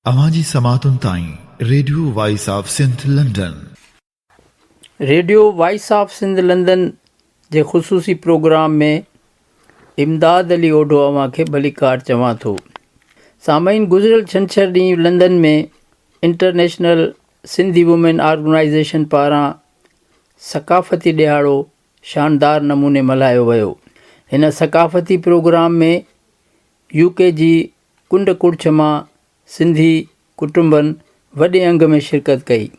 अवाजी समातुन ताईं radio voice of Sindh London. Radio voice of Sindh London जे ख़ुसूसी प्रोग्राम में इमदाद अली ओढो अव्हां खे भलीकार चवां थो। सामईन, गुज़िरियल छंछरु ॾींहुं लंदन में इंटरनेशनल सिंधी वुमेन ऑर्गेनाइज़ेशन पारां सक़ाफ़ती ॾियारो शानदार नमूने मल्हायो वियो। हिन सक़ाफ़ती प्रोग्राम में UK जी कुंड कुड़छ मां सिंधी कुटुंबनि वॾे अंग में शिरकत कई।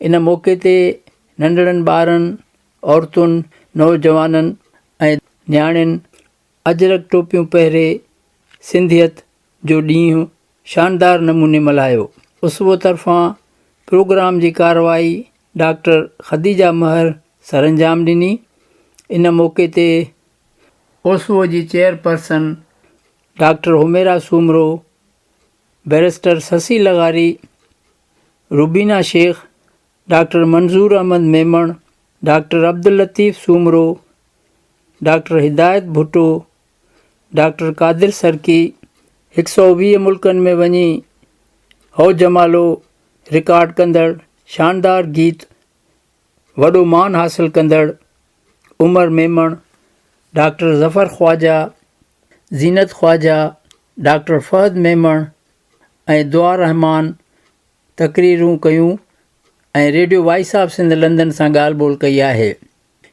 इन मौक़े ते नंढड़नि ॿारनि, औरतुनि, नौजवाननि ऐं नियाणियुनि अजरक टोपियूं पहिरे सिंधियत जो ॾींहुं शानदार नमूने मल्हायो। उसवो तरफ़ां प्रोग्राम जी कार्रवाई डॉक्टर ख़दीजा महर सरअंजाम ॾिनी। इन मौक़े ते उसवो जी chairperson doctor Humera Soomro, barrister Sassui लगारी, Rubina Shaikh, doctor Manzoor Ahmed Memon, doctor Abdul Latif Soomro, doctor Hidayat Bhutto, doctor कादिर सरकी 120 मुल्कनि में वञी हो जमालो रिकॉर्ड कंदड़ शानदार गीत, वॾो मान हासिल कंदड़ उमर मेमण, डॉक्टर ज़फ़र ख्वाजा, ज़ीनत ख्वाजा, डॉक्टर फ़हद मेमण ऐं दुआ रहमान तक़रीरूं कयूं ऐं radio voice of Sindh London सां ॻाल्हि ॿोल कई आहे।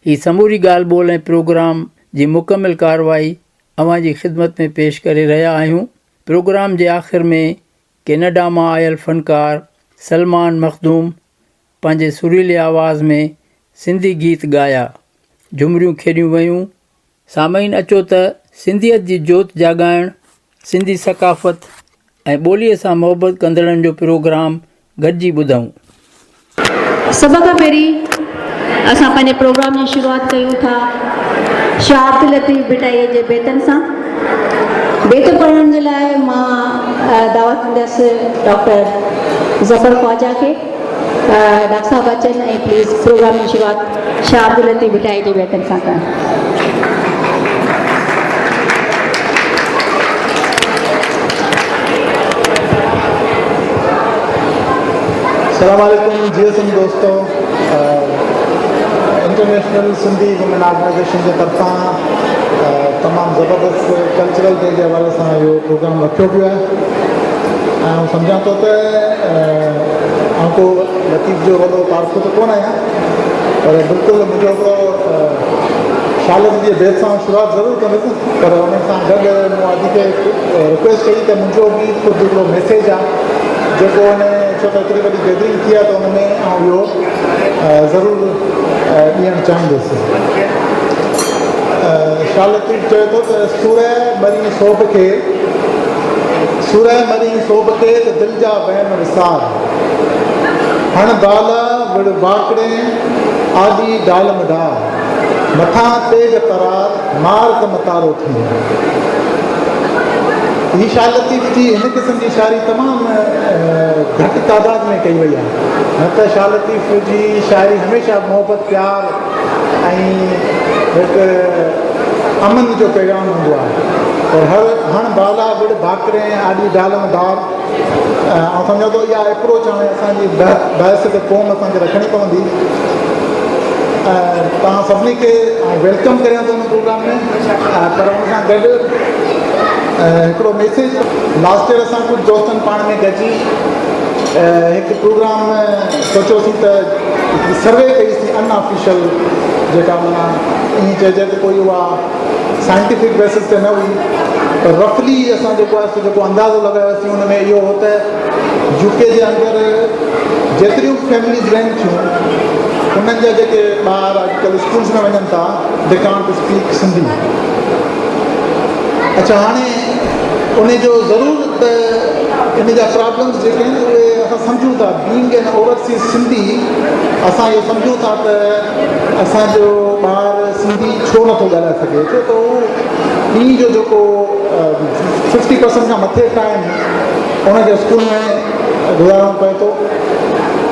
ही समूरी ॻाल्हि ॿोल ऐं प्रोग्राम जी मुकमिल कार्रवाई अव्हां जी ख़िदमत में पेश करे रहिया आहियूं। प्रोग्राम जे आख़िर में कैनेडा मां आयल फ़नकार सलमान मखदूम पंहिंजे सुरीले आवाज़ में सिंधी गीत ॻाया, झुमरियूं खेॾियूं वयूं। सामईन, अचो त सिंधियत जी जोत जाॻाइण, सिंधी सक़ाफ़त ऐं ॿोलीअ सां मुहबत कंदड़नि जो प्रोग्राम गॾिजी ॿुधूं। सभ खां पहिरीं असां पंहिंजे प्रोग्राम जी शुरूआत कयूं था शाह अब्दुल लतीफ़ भिटाईअ जे बेतनि सां। बेत पढ़ण जे लाइ मां दावत ॾींदसि डॉक्टर ज़फ़र ख्वाजा खे। डॉक्टर साहब अचनि ऐं प्लीज़ प्रोग्राम जी शुरूआत शाह अब्दुल लतीफ़ भिटाई जे बेतनि सां कनि। अस्सलामुअलैकुम जी दोस्तों, इंटरनेशनल सिंधी वुमेन ऑर्गेनाइज़ेशन जे तरफ़ां तमामु ज़बरदस्त कल्चरल डे जे हवाले सां इहो प्रोग्राम रखियो पियो आहे ऐं सम्झां थो त को लतीफ़ जो वॾो पार्को त कोन आहियां, पर बिल्कुलु मुंहिंजो हिकिड़ो शालत जी बेत सां शुरूआत ज़रूरु कंदुसि, पर हुन सां गॾु मूं अॼु खे रिक्वेस्ट कई त मुंहिंजो बि ख़ुदि हिकिड़ो मैसेज आहे जेको हुन छो त एतिरी वॾी गैदरिंग थी आहे त हुन में आउं इहो ज़रूरु ॾियणु चाहींदुसि। शाह लतीफ़ चए थो त सूरह मरी सोब खे त दिलि जा वहम विसार, हण बाला विड़ वाकड़े आदि डाल मडार, मथां तेज तरार मार त मतारो थी। ही शाह लतीफ़ जी हिन क़िस्म जी शाइरी तमामु घटि तादाद में कई वई आहे। न त शाह लतीफ़ जी शाइरी हमेशह मोहबत, प्यार ऐं हिकु अमन जो पैगाम हूंदो आहे। पर हण बाला विड़ भाकरे आॾी डालम दार, ऐं सम्झो थो इहा एप्रोच हाणे असांजी बहस ते क़ौम असांखे रखणी पवंदी। तव्हां सभिनी खे वेलकम करियां थो हिन प्रोग्राम में, पर हुन सां गॾु हिकिड़ो मैसेज। लास्ट ईयर असां कुझु दोस्तनि पाण में गॾिजी हिकु प्रोग्राम सोचियोसीं त सर्वे कईसीं अनऑफिशियल, जेका माना ईअं चइजे त कोई उहा साइंटिफिक बेसिस ते न हुई, पर रफली असां जेको आहे जेको अंदाज़ो लॻायोसीं हुन में इहो हो त UK जे अंदरि जेतिरियूं फैमिलीज़ रहनि थियूं उन्हनि जा जेके ॿार अॼुकल्ह स्कूल्स में वञनि था, दे कांट स्पीक सिंधी। अच्छा, हाणे उनजो ज़रूरु त इन जा प्रॉब्लम्स जेके आहिनि उहे असां सम्झूं था। बीइंग एन ओवरसीज़ सिंधी, असां इहो सम्झूं था त असांजो ॿार सिंधी छो नथो ॻाल्हाए सघे, छो त उहो ॿी जो जेको 50% खां मथे टाइम उनखे स्कूल में गुज़ारणो पए थो,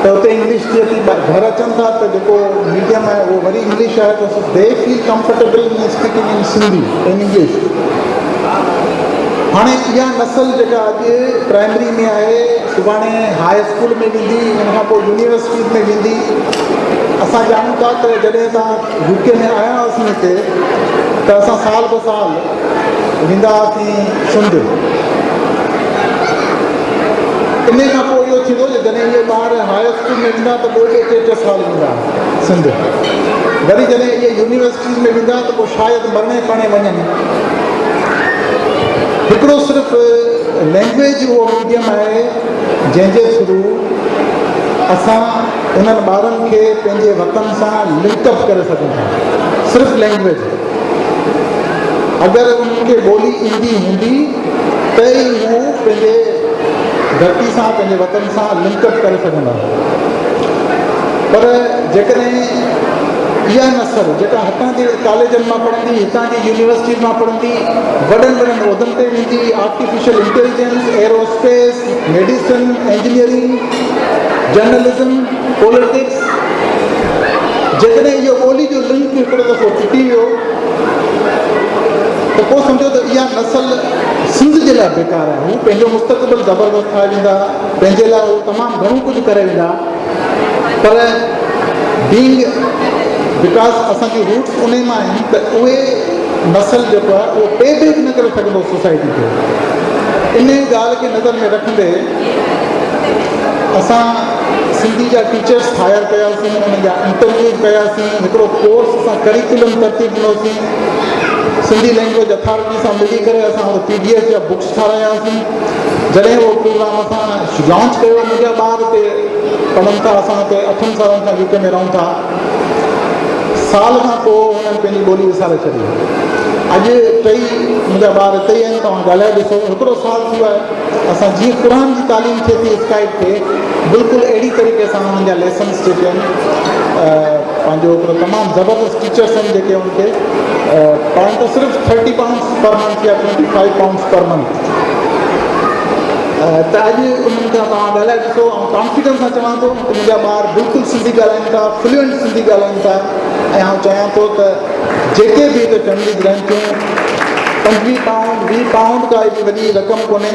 त हुते इंग्लिश थी अची घर अचनि था त जेको मीडियम आहे उहो वरी इंग्लिश आहे, त they feel comfortable in speaking in Sindhi in English. हाणे इहा नसल जेका अॼु प्राइमरी में आहे, सुभाणे हाई स्कूल में वेंदी, उनखां पोइ यूनिवर्सिटी में वेंदी। असां ॼाणूं था त जॾहिं असां यूके में आया हुआसीं हिते त असां साल ब साल वेंदा हुआसीं सिंध। इन खां पोइ इहो थींदो त जॾहिं इहे ॿार हाई स्कूल में वेंदा त पोइ 2-3 साल वेंदा सिंध। वरी जॾहिं इहे यूनिवर्सिटीज़ में वेंदा त पोइ शायदि मरणे पाणे वञनि। हिकिड़ो सिर्फ़ु लैंग्वेज उहो मीडियम आहे जंहिंजे थ्रू असां उन्हनि ॿारनि खे पंहिंजे वतन सां लिंकअप करे सघूं था। सिर्फ़ु लैंग्वेज, अगरि उन्हनि खे ॿोली ईंदी हूंदी त ई हू पंहिंजे धरती सां, पंहिंजे वतन सां लिंकअप करे सघंदा। पर जेकॾहिं इहा नसल जेका हितां जे कॉलेजनि मां पढ़ंदी, हितां जी यूनिवर्सिटी मां पढ़ंदी, वॾनि वॾनि उहिदनि ते वेंदी, artificial intelligence, aerospace, medicine, engineering, journalism, politics, जेकॾहिं इहो ॿोली जो लिंक हिकिड़ो दफ़ो टुटी वियो त पोइ सम्झो त इहा नसल सिंध जे लाइ बेकार आहे। हू पंहिंजो मुस्तक़बिल ज़बरदस्त ठाहे वेंदा, पंहिंजे लाइ हू तमामु घणो कुझु करे वेंदा। पर बीइंग बिकॉज़ असांजी रूट्स उन मां आहिनि त उहे नसल जेको आहे उहो पे बैक न करे सघंदो सोसाइटी खे। इन ॻाल्हि खे नज़र में रखंदे असां सिंधी जा टीचर्स हायर कयासीं, उन्हनि जा इंटरव्यू कयासीं, हिकिड़ो कोर्स असां करिकुलम तरतीब ॾिनोसीं। सिंधी लैंग्वेज अथॉरिटी सां मिली करे असां PBS जा बुक्स ठारायासीं। जॾहिं उहो प्रोग्राम असां लॉन्च कयो, मुंहिंजा ॿार हिते पढ़नि था, असां हिते 8 सालनि खां यूके में रहूं था। साल खां पोइ हुननि पंहिंजी ॿोली विसारे छॾी। अॼु 2 मुंहिंजा ॿार हिते ई आहिनि, तव्हां ॻाल्हाए ॾिसो। हिकिड़ो साल थियो आहे असां जीअं क़ुर जी तालीम थिए थी स्काइप ते, बिल्कुलु अहिड़ी तरीक़े सां हुननि जा लेसन्स जेके आहिनि पंहिंजो हिकिड़ो तमामु ज़बरदस्त टीचर्स आहिनि जेके हुनखे पाण त सिर्फ़ु £30 पर मंथ या £25 पर मंथ। त अॼु उन्हनि खां तव्हां ॻाल्हाए ॾिसो, ऐं कॉन्फिडेंस सां चवां थो त मुंहिंजा ॿार बिल्कुलु सिंधी ॻाल्हाइनि था, फ्लुएंट सिंधी ॻाल्हाइनि था। ऐं आउं चाहियां थो त जेके बि हिते फैमिलीज़ रहनि थियूं, £25, £20 का एॾी वॾी रक़म कोन्हे।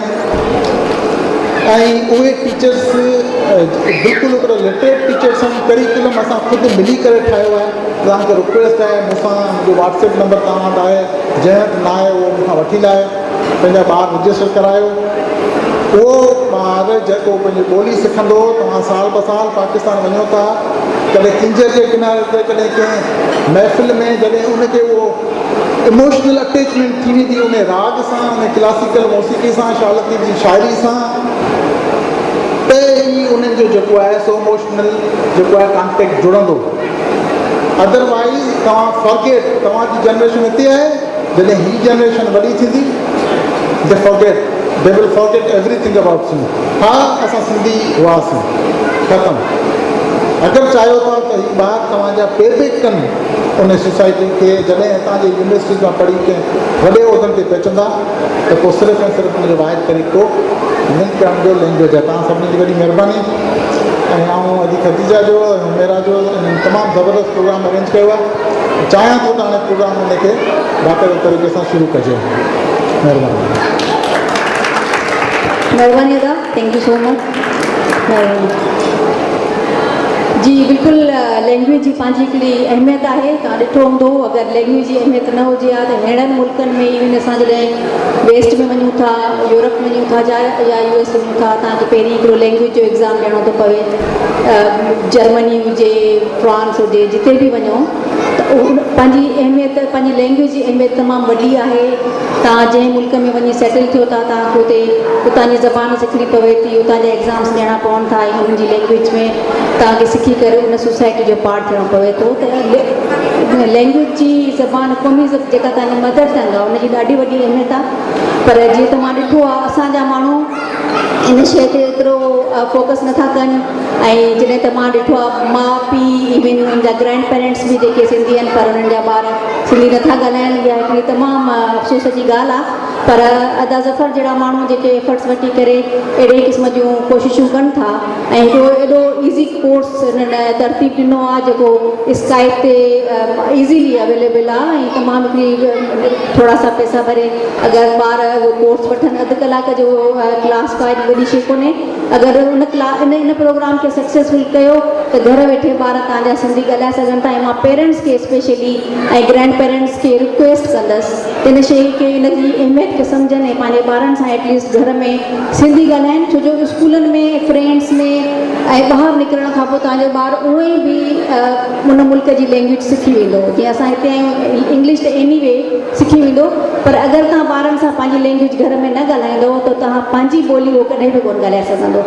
ऐं उहे टीचर्स बिल्कुलु हिकिड़ो लिटरेट टीचर्स आहिनि। करिकुलम असां ख़ुदि मिली करे ठाहियो आहे। तव्हांखे रिक्वेस्ट आहे, मूंसां मुंहिंजो WhatsApp नंबर तव्हां वटि आहे, जंहिं वटि न आहे उहो मूंखां वठी लाहे, पंहिंजा ॿार रजिस्टर करायो। उहो ॿार जेको पंहिंजी ॿोली सिखंदो, तव्हां साल ब साल पाकिस्तान वञो था, कॾहिं किंजर जे किनारे ते, कॾहिं कंहिं महफ़िल में, जॾहिं उनखे उहो इमोशनल अटैचमेंट थी वेंदी उन राग सां, उन क्लासिकल मौसीक़ी सां, शालती जी शाइरी सां, त ई उन्हनि जो जेको आहे सो इमोशनल जेको आहे कॉन्टेक्ट जुड़ंदो। अदरवाइज़ तव्हां फॉरगेट, तव्हांजी जनरेशन हिते आहे, जॾहिं हीअ जनरेशन वॾी थींदी they will forget everything about Sindh. हा, असां सिंधी हुआसीं, ख़तमु। अगरि चाहियो था त हीअ ॿार तव्हांजा पे बैक कनि उन सोसाइटी खे, जॾहिं हितां जे यूनिवर्सिटी मां पढ़ी कंहिं वॾे उहिदनि ते पहुचंदा त पोइ सिर्फ़ु ऐं सिर्फ़ु हुनजो वाहिद तरीक़ो लिंक करण जो लैंग्वेज आहे। तव्हां सभिनी जी वॾी महिरबानी। ऐं आउं अॼु खदीजा जो ऐं हुमेरा जो तमामु ज़बरदस्त प्रोग्राम अरेंज कयो आहे। चाहियां थो त हाणे प्रोग्राम हुनखे बाक़ाइदा तरीक़े सां शुरू कजे। महिरबानी। महिरबानी अदा, थैंक यू सो मच। जी बिल्कुलु, लैंग्वेज जी पंहिंजी हिकिड़ी अहमियत आहे। तव्हां ॾिठो हूंदो, अगरि लैंग्वेज जी अहमियत न हुजे हा त अहिड़नि मुल्कनि में इवन असां जॾहिं वेस्ट में वञूं था, यूरोप में वञूं था या US वञूं था, तव्हांखे पहिरीं हिकिड़ो लैंग्वेज जो एग्ज़ाम ॾियणो थो पवे। जर्मनी हुजे, फ्रांस हुजे, जिते बि वञो त पंहिंजी अहमियत, पंहिंजी लैंग्वेज जी अहमियत तमामु वॾी आहे। तव्हां जंहिं मुल्क में वञी सेटल थियो था, तव्हांखे हुते उतां जी ज़बान सिखणी पवे थी, उतां जा एग्ज़ाम्स ॾियणा पवनि था, हुननि जी लैंग्वेज में तव्हांखे सिखी करे उन सोसाइटी जो पार्ट थियणो पवे थो। त लैंग्वेज जी ज़बान क़ौमी जेका तव्हांजी मदर टंग आहे उनजी ॾाढी वॾी अहमियत आहे। पर जीअं त मां ॾिठो आहे, असांजा माण्हू इन शइ ते एतिरो फोकस नथा कनि। ऐं जॾहिं त मां ॾिठो आहे, माउ पीउ इवन उन्हनि जा ग्रैंड पेरेंट्स बि जेके सिंधी आहिनि पर उन्हनि जा ॿार सिंधी नथा ॻाल्हाइनि, इहा हिकिड़ी तमामु अफ़सोस जी ॻाल्हि आहे। पर अदा ज़फ़र जहिड़ा माण्हू जेके एफर्ट्स वठी करे अहिड़े क़िस्म जूं कोशिशूं कनि था ऐं हिकिड़ो एॾो ईज़ी कोर्स तरतीब ॾिनो आहे जेको स्काइप ते ईज़ीली अवेलेबल आहे ऐं तमामु हिकिड़ी थोरा सा पैसा भरे अगरि ॿार उहो कोर्स वठनि अधु कलाक जो क्लास का एॾी वॾी शइ कोन्हे अगरि इन प्रोग्राम खे सक्सेसफुल कयो त घर वेठे ॿार तव्हांजा सिंधी ॻाल्हाए सघनि था ऐं मां पेरेंट्स खे स्पेशली ऐं ग्रैंड पेरेंट्स खे रिक्वेस्ट कंदसि इन शइ खे इनजी अहमियत खे सम्झनि ऐं पंहिंजे ॿारनि सां एटलीस्ट घर में सिंधी ॻाल्हाइनि छो जो स्कूलनि में फ्रेंड्स में ऐं ॿाहिरि निकिरण खां पोइ तव्हांजो ॿार उहे ई बि उन मुल्क जी लैंग्वेज सिखी वेंदो जीअं असां हिते आहियूं इंग्लिश त एनीवे सिखी वेंदो पर अगरि तव्हां ॿारनि सां पंहिंजी लैंग्वेज घर में न ॻाल्हाईंदो त तव्हां पंहिंजी ॿोली उहो कॾहिं बि कोन ॻाल्हाए सघंदो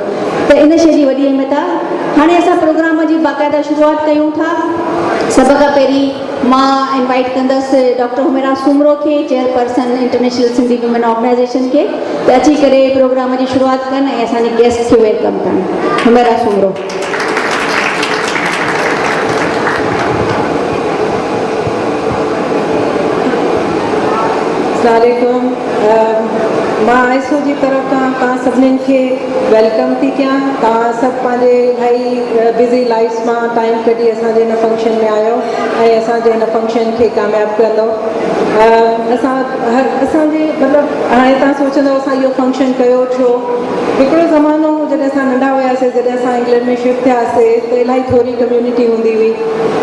त इन शइ जी वॾी अहमियत आहे। हाणे असां प्रोग्राम जी बाक़ाइदा शुरूआत कयूं था। सभ खां पहिरीं मां इनवाइट कंदसि डॉक्टर हुमेरा सूमरो खे chairperson international Sindhi women organization खे त अची करे प्रोग्राम जी शुरूआत कनि ऐं असांजे गेस्ट खे वेलकम कनि। हुमेरा सूमरो। अस्सलामुअलैकुम। मां आइसो जी तरफ़ तव्हां सभिनीनि खे वेलकम थी कयां। तव्हां सभु पंहिंजे इलाही बिज़ी लाइफ्स मां टाइम कढी असांजे हिन फंक्शन में आयो ऐं असांजे हिन फंक्शन खे कामयाबु कंदो। असांजे मतिलबु हाणे तव्हां सोचंदव असां इहो फंक्शन कयो छो। हिकिड़ो ज़मानो जॾहिं असां नंढा हुआसीं जॾहिं असां इंग्लैंड में शिफ्ट थियासीं त इलाही थोरी कम्यूनिटी हूंदी हुई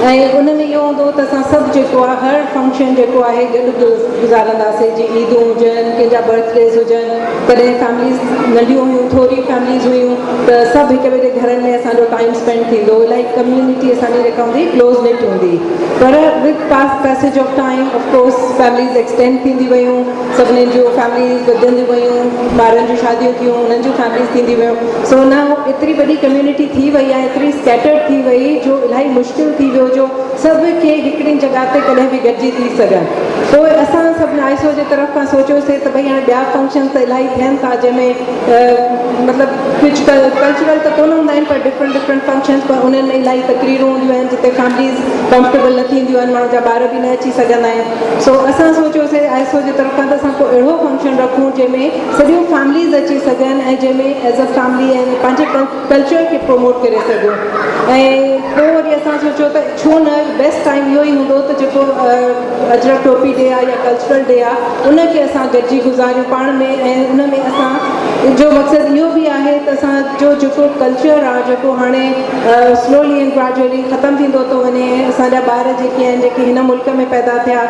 ऐं उन में इहो हूंदो त असां सभु जेको आहे हर फंक्शन जेको आहे गॾु गुज़ारंदासीं जीअं ईदूं हुजनि कंहिंजा बर्थडेज़ हुजनि कॾहिं फैमिलीज़ नंढियूं हुयूं थोरी फैमिलीज़ हुयूं त सभु हिक ॿिए जे घरनि में असांजो टाइम स्पेंड थींदो इलाही कम्यूनिटी असांजी जेका हूंदी क्लोज़ निट हूंदी। पर with passage of time of course families extend थींदी वियूं सभिनीनि जूं फैमिलीज़ वधंदी वियूं ॿारनि जूं शादियूं थियूं उन्हनि जूं फैमिलीज़ थींदी वियूं सो न एतिरी वॾी कम्यूनिटी थी वई आहे एतिरी स्कैटर्ड थी वई जो इलाही मुश्किल थी वियो जो सभु खे हिकिड़ी जॻह ते कॾहिं बि गॾिजी थी सघनि। पोइ असां सभु आइसो जे तरफ़ खां सोचियोसीं त भई हाणे ॿिया फंक्शन त इलाही थियनि था जंहिंमें मतिलबु कुझु कल्चरल त कोन हूंदा आहिनि पर डिफरेंट फंक्शन्स पर उन्हनि में इलाही तकरीरूं हूंदियूं आहिनि जिते फैमिलीज़ कंफर्टेबल न थींदियूं आहिनि माण्हुनि जा ॿार बि न अची सघंदा आहिनि। सो असां सोचियोसीं आइसो जे तरफ़ खां त असां को अहिड़ो फंक्शन रखूं जंहिंमें सॼियूं फैमिलीज़ अची सघनि ऐं जंहिंमें एज़ अ फैमिली ऐं पंहिंजे कल्चर खे प्रमोट करे सघूं। ऐं पोइ वरी असां सोचियो त छो न बेस्ट टाइम इहो ई हूंदो त जेको अजरक टोपी डे आहे या कल्चरल डे आहे उनखे असां गॾिजी गुज़ारियूं पाण में ऐं उन में असां जो मक़सदु इहो बि आहे त असांजो जेको कल्चर आहे जेको हाणे स्लोली एंड ग्रेजुअली ख़तमु थींदो थो वञे असांजा ॿार जेके आहिनि जेके हिन मुल्क में पैदा थिया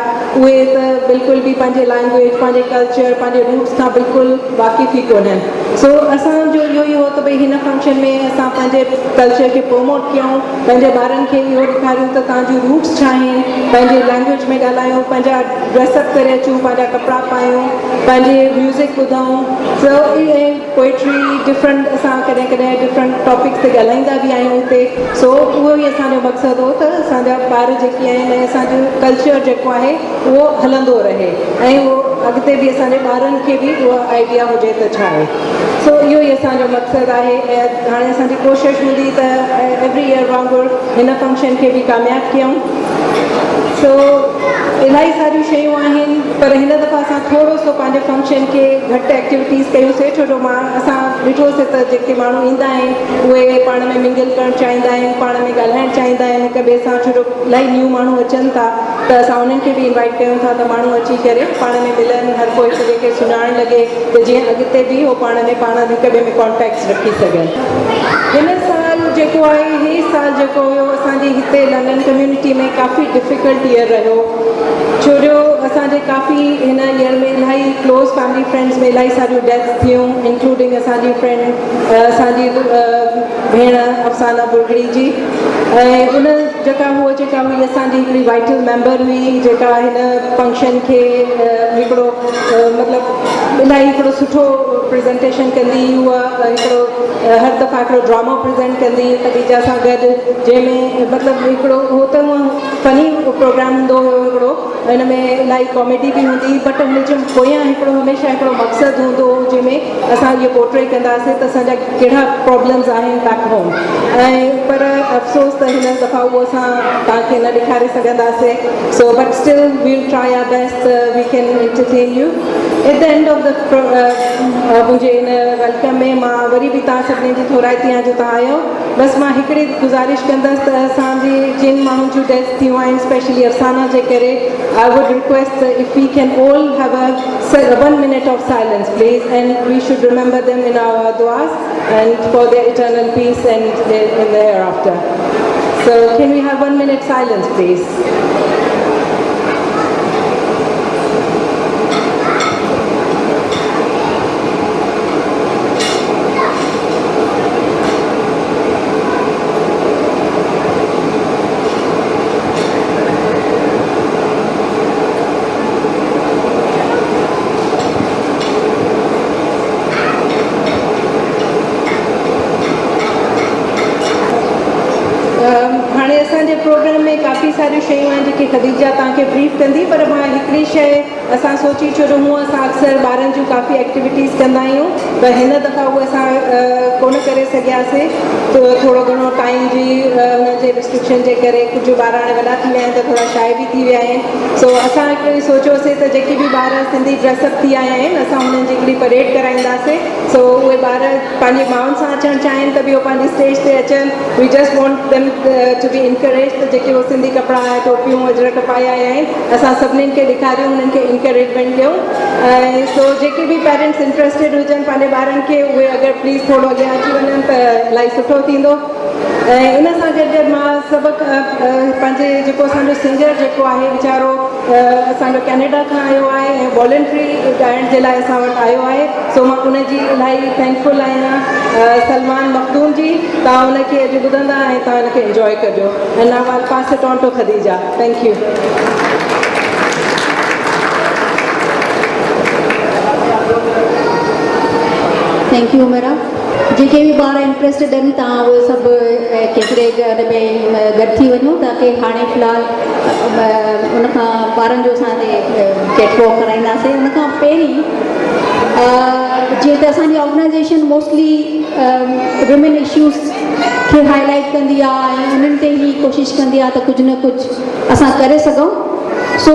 उहे त बिल्कुलु बि पंहिंजे लैंग्वेज पंहिंजे कल्चर पंहिंजे रूट्स खां बिल्कुलु वाक़िफ़ ई कोन्हनि। सो असांजो इहो ई हो त भई हिन फंक्शन में असां पंहिंजे कल्चर खे प्रमोट कयूं पंहिंजे ॿारनि खे इहो ॾेखारियूं त तव्हांजूं रूट्स छा आहिनि पंहिंजे लैंग्वेज में ॻाल्हायूं पंहिंजा ड्रेसअप करे अचूं पंहिंजा कपिड़ा पायूं पंहिंजे म्यूज़िक ॿुधूं सो ऐं पोइट्री डिफरेंट असां कॾहिं कॾहिं डिफरेंट टॉपिक्स ते ॻाल्हाईंदा बि आहियूं हुते। सो उहो ई असांजो मक़सदु हो त असांजा ॿार जेके आहिनि ऐं असांजो कल्चर जेको आहे उहो हलंदो रहे ऐं उहो अॻिते बि असांजे ॿारनि खे बि उहा आइडिया हुजे त छा आहे। सो इहो ई असांजो मक़सदु आहे ऐं हाणे असांजी कोशिशि हूंदी त एवरी ईयर वांगुरु हिन फंक्शन खे बि कामयाबु कयूं। सो इलाही सारियूं शयूं आहिनि पर हिन दफ़ा असां थोरो सो पंहिंजे फंक्शन खे घटि एक्टिविटीज़ कयूंसीं छो जो असां ॾिठोसीं त जेके माण्हू ईंदा आहिनि उहे पाण में मिंगल करणु चाहींदा आहिनि पाण में ॻाल्हाइणु चाहींदा आहिनि हिक ॿिए सां छो जो इलाही न्यू माण्हू अचनि था त असां उन्हनि खे बि इनवाइट कयूं था त माण्हू अची करे पाण में मिलनि हर कोई हिक ॿिए खे सुञाणणु लॻे त जीअं अॻिते बि उहो पाण हिक ॿिए में कॉन्टेक्ट्स रखी सघनि। हिन साल जेको आहे ही साल जेको हुयो असांजी हिते लंडन कम्यूनिटी में काफ़ी डिफिकल्ट ईयर रहियो छो जो असांजे काफ़ी हिन ईयर में इलाही क्लोज़ फैमिली फ्रेंड्स में इलाही सारियूं डेथ्स थियूं इंक्लूडिंग असांजी फ्रेंड असांजी भेण अफ़साना बुर्गड़ी जी ऐं उन जेका हुई असांजी हिकिड़ी वाइटल मेंबर हुई जेका हिन फंक्शन खे हिकिड़ो मतिलबु इलाही हिकिड़ो सुठो प्रेज़ेंटेशन कंदी हुआ हिकिड़ो हर दफ़ा हिकिड़ो ड्रामो प्रेज़ेंट कंदी खदीजा सां गॾु जंहिंमें मतिलबु हिकिड़ो हो त फनी प्रोग्राम हूंदो हुयो हिकिड़ो हिन में इलाही कॉमेडी बि हूंदी बट हुन जे पोयां हिकिड़ो हमेशह हिकिड़ो मक़सदु हूंदो हो जंहिंमें असां इहो पोर्ट्रे कंदासीं त असांजा कहिड़ा प्रॉब्लम्स आहिनि बैक होम ऐं पर अफ़सोस त हिन दफ़ा उहो असां तव्हांखे न ॾेखारे सघंदासीं so but still we'll try our best we can entertain you. At the end of the मुंहिंजे इन वेलकम में मां वरी बि तव्हां सभिनी जी थोराइती आहियां जो तव्हां आहियो. बसि मां हिकिड़ी गुज़ारिश कंदसि त असांजी जिन माण्हुनि जूं डेथ थियूं आहिनि स्पेशली अफ़साना जे करे, I would request if we can all have a 1 minute of silence please, and we should remember them in our duas and for their eternal peace and in the hereafter. So can we have 1 minute silence please? हाणे असांजे programme में काफ़ी सारियूं शयूं आहिनि जेके ख़दीजा तव्हांखे brief कंदी, पर मां हिकिड़ी शइ असां सोची छॾियो हूअं असां अक्सर ॿारनि जूं काफ़ी एक्टिविटीज़ कंदा आहियूं, पर हिन दफ़ा उहे असां कोन करे सघियासीं. त थोरो घणो टाइम जी हुनजे रिस्ट्रिक्शन जे करे कुझु ॿार हाणे वॾा थी विया आहिनि त थोरा शाय बि थी विया आहिनि. सो असां हिकिड़ी सोचियोसीं त जेके बि ॿार सिंधी ड्रेसअप थी आया आहिनि असां हुननि जी हिकिड़ी परेड कराईंदासीं. सो उहे ॿार पंहिंजी माउनि सां अचणु चाहिनि त बि उहे पंहिंजी स्टेज ते अचनि. We just want them to be encourage त जेके उहे सिंधी कपिड़ा टोपियूं अजरक पाया आहिनि असां सभिनीनि खे ॾेखारियूं, उन्हनि खे इनकरेजमेंट ॾियूं. ऐं सो जेके बि पेरेंट्स इंट्रस्टेड हुजनि पंहिंजे ॿारनि खे उहे अगरि प्लीज़ थोरो अॻियां अची वञनि त इलाही सुठो थींदो. ऐं इन सां गॾु मां सबक़ु पंहिंजे जेको असांजो सिंगर जेको आहे वीचारो असांजो कैनेडा खां आयो आहे ऐं वॉलंट्री ॻाइण जे लाइ असां वटि आयो आहे. सो मां उनजी इलाही थैंकफुल आहियां. सलमान मखदूम जी, तव्हां उनखे अॼु ॿुधंदा ऐं तव्हां हिनखे इंजॉय कजो. ऐं now I pass it on to Khadija. Thank you. Thank you मेरा. जेके बि ॿार इंट्रस्टेड आहिनि तव्हां उहे सभु केतिरे घर में गॾु थी वञो ताकी हाणे फ़िलहालु उनखां ॿारनि जो असांजे कैटवॉक कराईंदासीं. उनखां पहिरीं जीअं त असांजी ऑर्गनाइज़ेशन मोस्टली वुमेन इश्यूज़ खे हाईलाइट कंदी आहे ऐं उन्हनि ते ई कोशिशि कंदी आहे त कुझु न कुझु असां करे सघूं. सो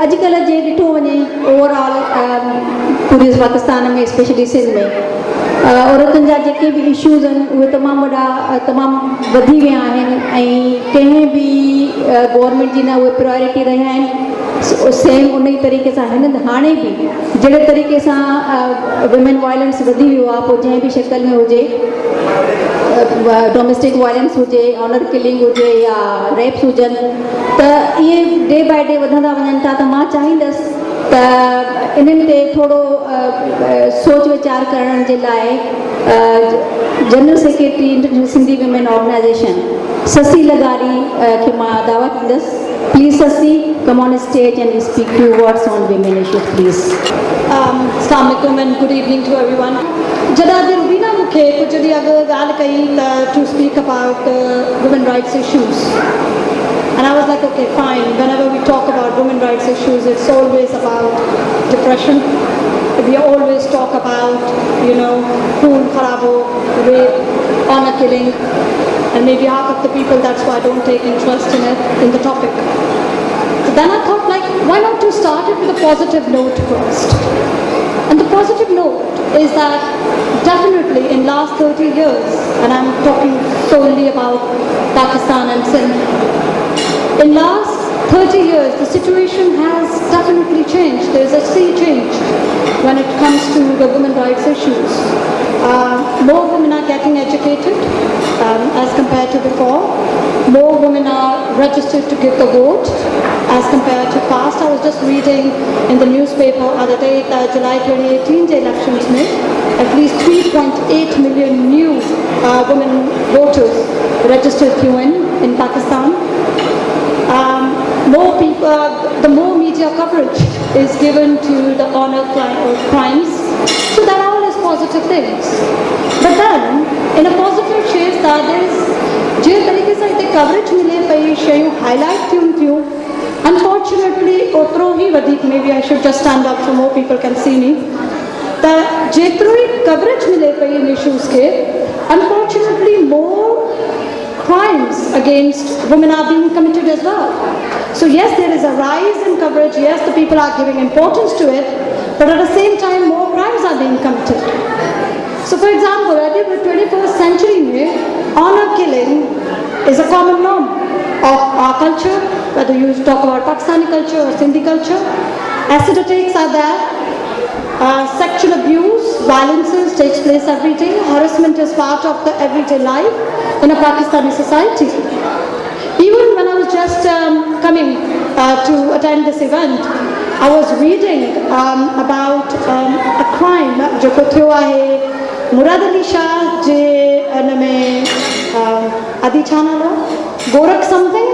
अॼुकल्ह जे ॾिठो वञे ओवरऑल पूरे पाकिस्तान में स्पेशली सिंध में औरतुनि जा जेके बि इश्यूज़ आहिनि उहे तमामु वॾा तमामु वधी विया आहिनि ऐं कंहिं बि गवर्नमेंट जी न उहे प्रायोरिटी रहिया आहिनि. सेम उन ई तरीक़े सां हाणे बि जहिड़े तरीक़े सां वुमेन वायलेंस वधी वियो आहे, पोइ जंहिं बि शक्ल में हुजे, डोमेस्टिक वायलेंस हुजे, ऑनर किलिंग हुजे या रेप्स हुजनि, त इहे डे बाय डे वधंदा वञनि था. त मां चाहींदसि त इन्हनि ते थोरो सोच वीचार करण जे लाइ general secretary international Sindhi women organisation Sassui लगारी खे मां दावा कंदसि. Please Sassui, come on stage and speak few words on women issues please. Assalamu alaikum and good evening to everyone. जॾहिं रुबीना मूंखे कुझु ॾींहं अॻु ॻाल्हि कई त to speak about women rights issues. And I was like, okay, fine. Whenever we talk about women rights issues, it's always about depression. We always talk about, khoon kharabo, rape, honor killing, and maybe half of the people, that's why I don't take interest in the topic. So then I thought, why not to start it with a positive note first? And the positive note is that definitely in last 30 years, and I'm talking solely about Pakistan and Sindh, in last 30 years, the situation has definitely changed. There's a sea change when it comes to the women rights issues. More women are getting educated as compared to before. More women are registered to give the vote as compared to past. I was just reading in the newspaper other day that July 2018 elections में at least 3.8 million new women voters registered in Pakistan. More people, the more media coverage is given to the honor crimes, so that all is positive things. But then, in a positive chase, that is, जिस तरीके से इतने coverage मिले पई शयूं highlight थियूं, unfortunately, ओतिरो ही वधीक, maybe I should just stand up so more people can see me. त जेतिरो ही coverage मिले पई इन issues के, unfortunately, more crimes against women are being committed as well. So yes, there is a rise in coverage, yes, the people are giving importance to it, but at the same time more crimes are being committed. So for example, I think the 21st century mein, honor killing is a common norm of our culture, whether you talk about Pakistani culture or Sindhi culture. Acid attacks are there. Sexual abuse, violences takes place every day. Harassment is part of the everyday life in a Pakistani society. Even when I was just coming to attend this event, I was reading about a crime जो को थियो आहे मुराद अली शाह जे अनमें आदि छा नालो Gorakh something,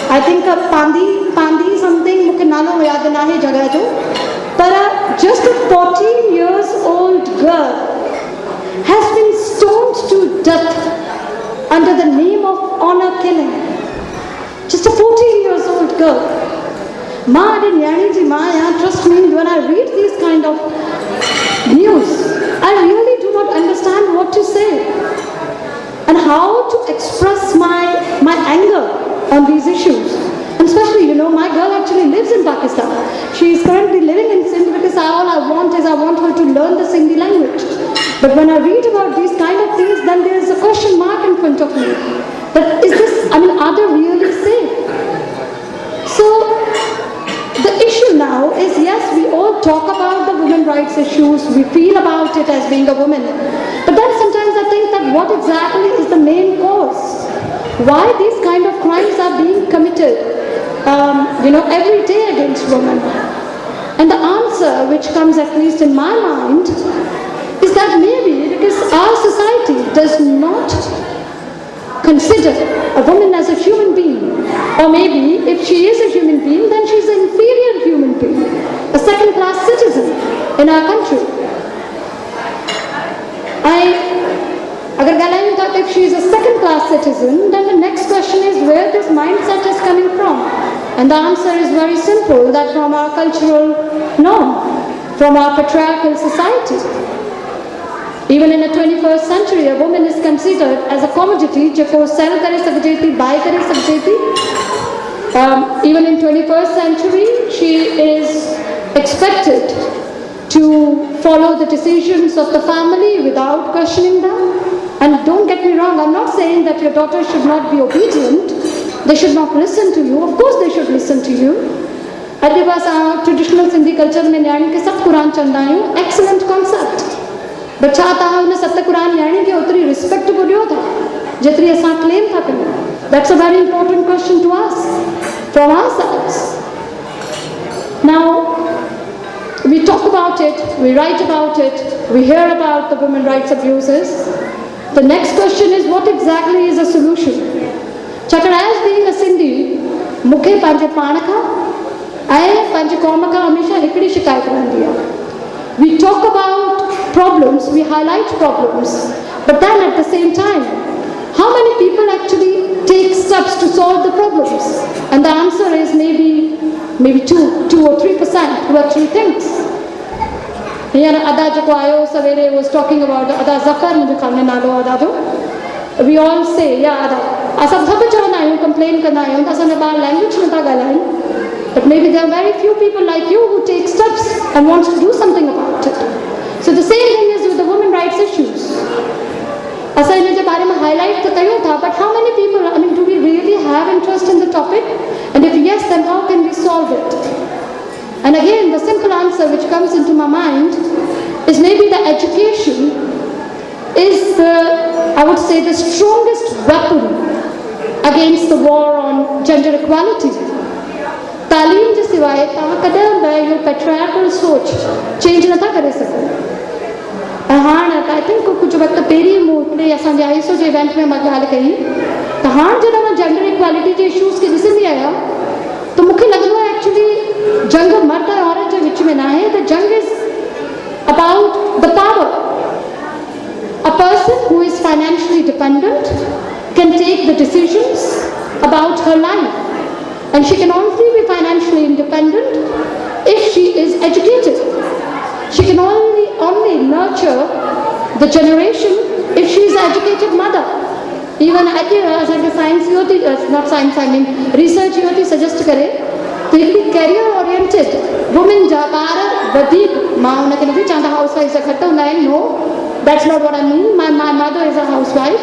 I think पांदी something मूंखे नालो याद न आहे जगह जो, but just a 14 years old girl has been stoned to death under the name of honor killing. Just a 14 years old girl. Ma de nyani ji ma ya, trust me, when I read these kind of news, I really do not understand what to say and how to express my anger on these issues. And especially, you know, my girl actually lives in Pakistan. She is currently living in Sindh because all I want her to learn the Sindhi language. But when I read about these kind of things, then there is a question mark in front of me. That is this, are they really safe? So, the issue now is, yes, we all talk about the women's rights issues, we feel about it as being a woman. But then sometimes I think that what exactly is the main cause? Why these kind of crimes are being committed, every day against women? And the answer, which comes at least in my mind, is that maybe because our society does not consider a woman as a human being, or maybe if she is a human being, then she's an inferior human being, a second-class citizen in our country. If she is a second-class citizen, then the next question is where this mindset is coming from. And the answer is very simple, that from our cultural norm, from our patriarchal society. Even in the 21st century, a woman is considered as a commodity, जेको sell करे सकजे थी, buy करे सकजे थी. Even in 21st century, she is expected to follow the decisions of the family without questioning them. And don't get me wrong, I'm not saying that your daughter should not be obedient. They should not listen to you. Of course they should listen to you. अॼु बि असां traditional Sindhi culture में न्याणी खे सत क़ुरान चवंदा आहियूं, excellent concept. But छा तव्हां हुन सत क़ुरान न्याणी खे ओतिरी रिस्पेक्ट बि ॾियो था जेतिरी असां क्लेम था कयूं? That's a very important question to ask from ourselves. Now, we talk about it, we write about it, we hear about the women's rights abuses. The next question is, what exactly is a solution? Chakra, as being a Sindhi, मूंखे पंहिंजे पाण खां ऐं पंहिंजे क़ौम खां हमेशह हिकिड़ी शिकायत रहंदी आहे. We talk about problems, we highlight problems, but then at the same time, how many people actually take steps to solve the problems? And the answer is maybe 2 or 3% who actually thinks. Here Ada जेको आयो सवेरे was talking about Ada Zafar, मुंहिंजे ख़्याल में नालो Ada जो. We all say, yeah, Ada. असां सभु चवंदा आहियूं, कंप्लेन कंदा आहियूं त असांजा ॿार लैंग्वेज नथा ॻाल्हाइनि. But maybe there are very few people like you who take steps and want to do something about it. So the same thing is with the women's rights issues. असां इन जे बारे में highlight त कयूं था, but how many people, do we really have interest in the topic? And if yes, then how can we solve it? And again, the simple answer which comes into my mind is maybe the education is I would say, the strongest weapon against the war on gender equality. तालीम जे सिवाय तव्हां कॾहिं बि इहो patriarchal सोच change नथा करे सघो. ऐं हाणे आई थिंक कुझु वक़्तु पहिरीं मूं हिकिड़े असांजे आईएसओ जे इवेंट में मां ॻाल्हि कई त हाणे जॾहिं मां जेंडर इक्वालिटी जे इशूज़ खे ॾिसंदी आहियां त मूंखे लॻंदो आहे एक्चुअली जंग मर्द ऐं औरत जे विच में न आहे, त जंग is about the power. A person who is financially dependent can take the decisions about her life, and she can only be financially independent if she is educated. She can only nurture the generation if she is an educated mother. Even research इहो थी suggest करे त हिकिड़ी career oriented women जा ॿार वधीक मां हुनखे नथी चवां हाउस वाइफ जा घटि हूंदा आहिनि, no that's not what I mean, my mother is a housewife,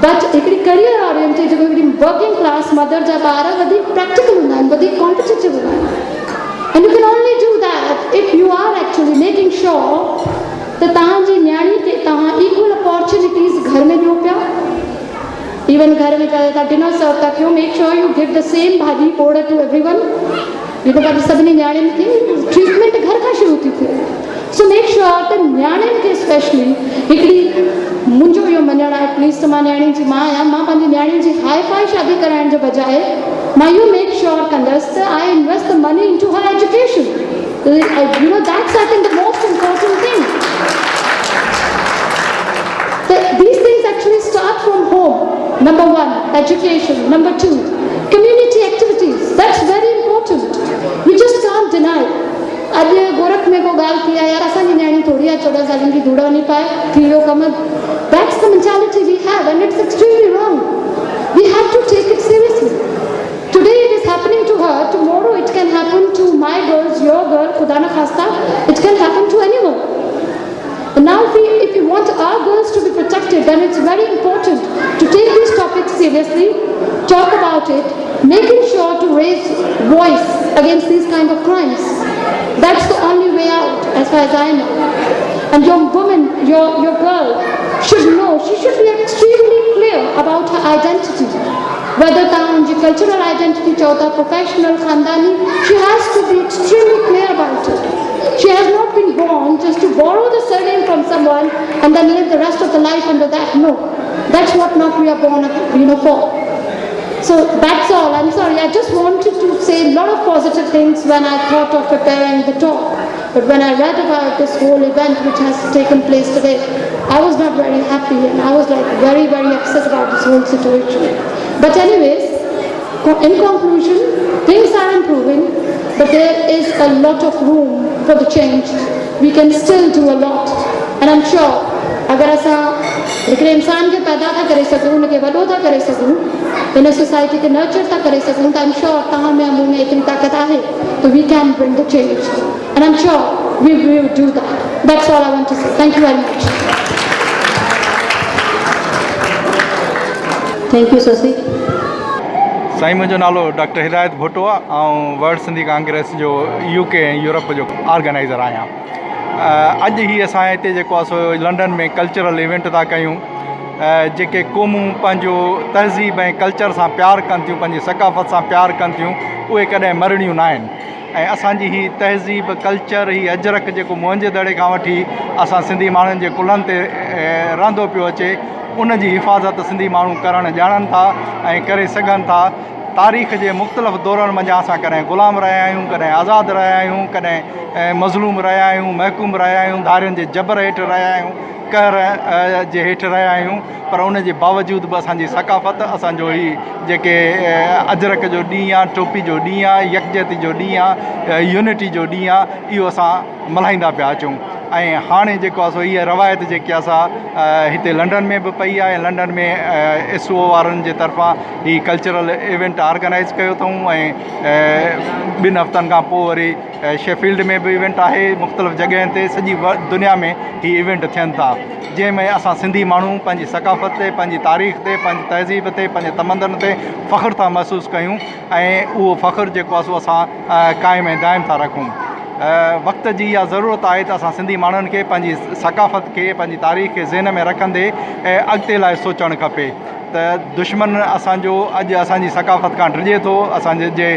but हिकिड़ी करियर ओरिएंटेड जेको हिकिड़ी वर्किंग क्लास मदर जा ॿार वधीक प्रैक्टिकल हूंदा आहिनि, वधीक कॉम्पिटिटिव हूंदा आहिनि. And you can only do that if you are actually making sure त तव्हांजी न्याणी खे तव्हां इक्वल अपॉर्चुनिटीज़ घर में ॾियो पिया. इवन घर में कयो था डिनर सर्व था कयो, make sure U give the same भाॼी पोड़ टू एवरीवन. पंहिंजी सभिनी न्याणियुनि खे ट्रीटमेंट घर खां शुरू थी थिए. सो मेक श्योर त न्याणियुनि खे स्पेशली हिकिड़ी मुंहिंजो इहो मञणु आहे, एटलीस्ट मां न्याणी जी मां आहियां, मां पंहिंजी न्याणी जी हाई फाई शादी कराइण जे बजाए मां इहो मेक श्योर कंदसि त I invest the money in to her education. You know that's I think the most important thing. These things actually start from home. Number one, education. Number two, community activities. That's very important. We just can't deny. अॼु गोरख में को ॻाल्हि थी आहे, यार असांजी न्याणी थोरी आहे 14 सालनि जी धूड़ वञी पाए, थी वियो कमु. That's the mentality we have and it's extremely wrong. We have to take it seriously. Today it is happening to her, tomorrow it can happen to my girls, your girl, खुदा न खास्ता, it can happen to anyone. And now if we want our girls to be protected, then it's very important to take these topics seriously, talk about it, making sure to raise voice against these kind of crimes. That's the only way out as far as I know. And your woman, your girl should know, she should be extremely clear about her identity. Whether tawhanji cultural identity chota, professional, khandani, she has to be extremely clear about it. She has not been born just to borrow the surname from someone and then live the rest of the life under that. No, that's what not we are born, for. So that's all. I'm sorry. I just wanted to say a lot of positive things when I thought of preparing the talk. But when I read about this whole event which has taken place today, I was not very happy and I was like very, very upset about this whole situation. But anyways, in conclusion, things are improving, but there is a lot of room for the change. We can still do a lot. And I'm sure, अगर असां हिकिड़े इंसान खे पैदा था करे सघूं, हुनखे वॾो था करे सघूं, हिन सोसाइटी खे नर्चर था करे सघूं, त I'm sure तव्हां में मूं में एतिरी ताक़त आहे, so we can bring the change. And I'm sure we will do that. That's all I want to say. Thank you very much. Thank you, Sasi. साईं, मुंहिंजो नालो डॉक्टर हिदायत भुट्टो आहे ऐं वर्ल्ड सिंधी कांग्रेस जो UK ऐं यूरोप जो ऑर्गेनाइज़र आहियां. अॼु ही असां हिते जेको आहे सो लंडन में कल्चरल इवेंट था कयूं. जेके क़ौमूं पंहिंजो तहज़ीब ऐं कल्चर सां प्यारु कनि थियूं, पंहिंजी सकाफ़त सां प्यारु कनि थियूं, उहे कॾहिं मरणियूं न आहिनि. ऐं असांजी ही तहज़ीब, कल्चर, ही अजरक जेको मुंहिंजे दड़े खां वठी असां सिंधी माण्हुनि जे कुलनि ते रहंदो पियो अचे, उन जी हिफ़ाज़त सिंधी माण्हू करणु ॼाणनि था ऐं करे सघनि था. तारीख़ जे मुख़्तलिफ़ दौरनि मंझां असां कॾहिं ग़ुलाम रहिया आहियूं, कॾहिं आज़ादु रहिया आहियूं, कॾहिं मज़लूम रहिया आहियूं, महकूम रहिया आहियूं, धारियुनि जे जबर हेठि रहिया आहियूं, कहर जे हेठि रहिया आहियूं. पर उन जे बावजूद बि असांजी सकाफ़त, असांजो ही जेके अजरक जो ॾींहुं आहे, टोपी जो ॾींहुं आहे, यकजहती जो ॾींहुं आहे, यूनिटी जो ॾींहुं आहे, इहो असां मल्हाईंदा पिया अचूं. ऐं हाणे जेको आहे सो इहा रवायत जेकी असां हिते लंडन में बि पई आहे. लंडन में SO वारनि जे तरफ़ां ही कल्चरल इवेंट ऑर्गेनाइज़ कयो अथऊं ऐं 2 हफ़्तनि खां पोइ वरी शेफील्ड में बि इवेंट आहे. मुख़्तलिफ़ जॻहियुनि ते सॼी दुनिया में ही इवेंट थियनि था, जंहिंमें असां सिंधी माण्हू पंहिंजी सकाफ़त ते, पंहिंजी तारीख़ ते, पंहिंजी तहज़ीब ते, पंहिंजे तमंदन ते फ़ख़्रु था महसूसु कयूं ऐं उहो फ़ख़्रु जेको आहे सो असां क़ाइमु ऐं दाइमु था रखूं. वक़्त जी इहा ज़रूरत आहे त असां सिंधी माण्हुनि खे पंहिंजी सकाफ़त खे, पंहिंजी तारीख़ खे ज़हन में रखंदे अॻिते लाइ सोचणु खपे. त दुश्मन असांजो अॼु असांजी सकाफ़त खां डिॼे थो. असांजे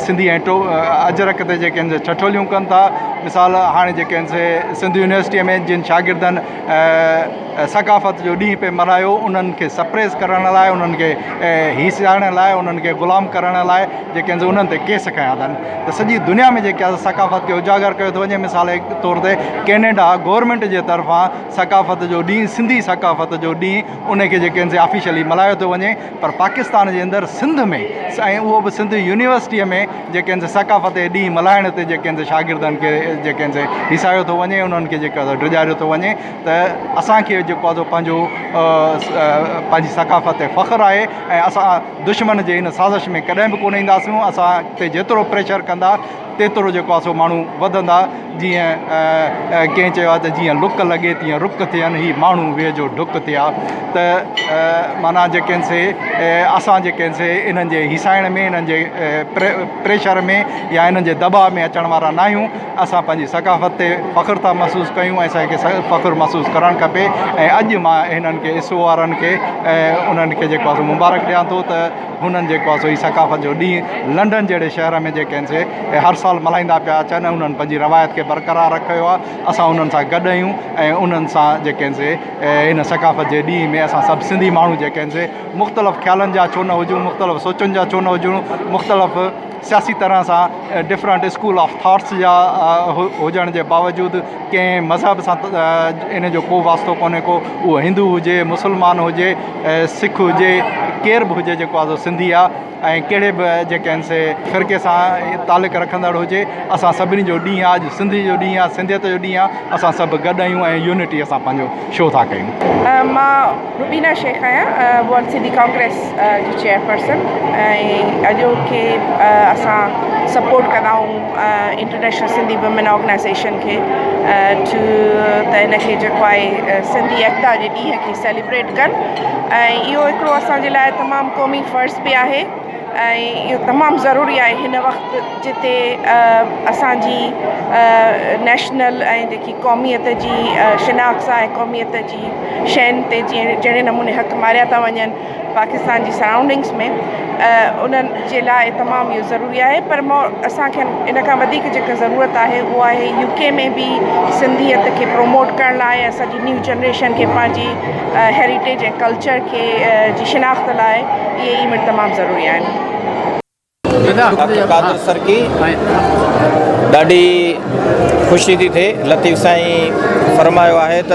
सिंधी ऐं अजरक ते जेके आहिनि ठठोलियूं कनि था. मिसाल हाणे जेके आहिनि सिंध यूनिवर्सिटीअ में जिन शागिर्दनि सकाफ़त जो ॾींहुं पिए मल्हायो, उन्हनि खे सप्रेस करण लाइ, उन्हनि खे हीसियाइण लाइ, उन्हनि खे ग़ुलाम करण लाइ जेके आहिनि उन्हनि ते केस खयां अथनि. त सॼी दुनिया में जेके आहे सकाफ़त खे उजागर कयो थो वञे. मिसाल जे तौर ते कैनेडा गवर्नमेंट जे तरफ़ां सकाफ़त जो ॾींहुं, सिंधी सकाफ़त जो ॾींहुं, उनखे जेके आहिनि ऑफिशियली मल्हायो थो वञे. पर पाकिस्तान जे अंदरि सिंध में ऐं उहो बि सिंध यूनिवर्सिटीअ में जेके आहिनि सकाफ़त जे ॾींहुं मल्हाइण ते जेके आहिनि शागिर्दनि खे जेके आहिनि हिसायो थो वञे, उन्हनि खे जेको आहे डिॼारियो थो वञे. त असांखे जेको आहे पंहिंजो पंहिंजी सकाफ़त ते फ़ख़्रु आहे ऐं असां दुश्मन जे हिन साज़िश में कॾहिं बि कोन ईंदासीं. असां ते जेतिरो प्रेशर कंदा तेतिरो जेको आहे सो माण्हू वधंदा। जीअं कंहिं चयो आहे त जीअं लुक लॻे तीअं रुक थियनि, ही माण्हू वेझो डुक थिया। त माना जेके आहिनि से असां जेके आहिनि से इन्हनि जे हिसाइण में, इन्हनि जे प्रेशर में या इन्हनि जे दबाव में अचण वारा न आहियूं। असां पंहिंजी सकाफ़त ते फ़ख़ुरु था महसूसु कयूं ऐं असांखे फ़ख़ुरु महसूसु करणु खपे। ऐं अॼु मां हिननि खे इसो वारनि खे उन्हनि खे जेको आहे सो मुबारक ॾियां थो त हुननि जेको आहे सो ही सकाफ़त जो ॾींहुं लंडन जहिड़े शहर में जेके आहिनि से हर साल मल्हाईंदा पिया अचनि। उन्हनि पंहिंजी रवायत खे बरक़रार रखियो आहे। असां उन्हनि सां गॾु आहियूं ऐं उन्हनि सां जेके आहिनि से हिन सकाफ़त जे ॾींहं में असां सभु सिंधी माण्हू जेके आहिनि से मुख़्तलिफ़ ख़्यालनि जा छो न हुजूं, मुख़्तलिफ़ सोचुनि जा छो न हुजूं, मुख़्तलिफ़ सियासी तरह सां डिफरेंट स्कूल ऑफ थाट्स जा हुजण जे बावजूदि कंहिं मज़हब सां इन जो को वास्तो कोन्हे को, उहो हिंदू हुजे, मुस्लमान हुजे, सिख हुजे, केर बि हुजे, जेको आहे सिंधी आहे ऐं कहिड़े बि जेके आहिनि से फ़िरके सां तालुक रखंदड़ हुजे। असां सभिनी जो ॾींहुं आहे, अॼु सिंधी जो ॾींहुं आहे, सिंधियत जो ॾींहुं आहे। असां सभु गॾु आहियूं ऐं यूनिटी असां पंहिंजो शो था कयूं। मां रुबीना शेख आहियां, वर्ल्ड सिंधी कांग्रेस जी चेयरपर्सन। ऐं अॼोके असां सपोर्ट कंदा आहियूं इंटरनेशनल सिंधी वुमेन ऑर्गेनाइज़ेशन खे त इनखे जेको आहे सिंधी एकता जे ॾींहं खे सेलिब्रेट कनि। ऐं इहो हिकिड़ो असांजे लाइ तमामु क़ौमी फ़र्ज़ बि आहे ऐं इहो तमामु ज़रूरी आहे हिन वक़्तु जिते असांजी नेशनल ऐं जेकी क़ौमियत जी शिनाख़्त आहे, क़ौमियत जी शयुनि ते जीअं जहिड़े नमूने हक़ मारिया था वञनि पाकिस्तान जी सराउंडिंग्स में, उन्हनि जे लाइ तमामु इहो ज़रूरी आहे। पर असांखे इन खां वधीक जेका ज़रूरत आहे उहा आहे UK में बि सिंधियत खे प्रोमोट करण लाइ, असांजी न्यू जनरेशन खे पंहिंजी हेरिटेज ऐं कल्चर खे जी शिनाख़्त लाइ इहे इवेंट तमामु ज़रूरी आहिनि। कादर सर की ॾाढी ख़ुशी थी थिए। लतीफ़ साईं फरमायो आहे त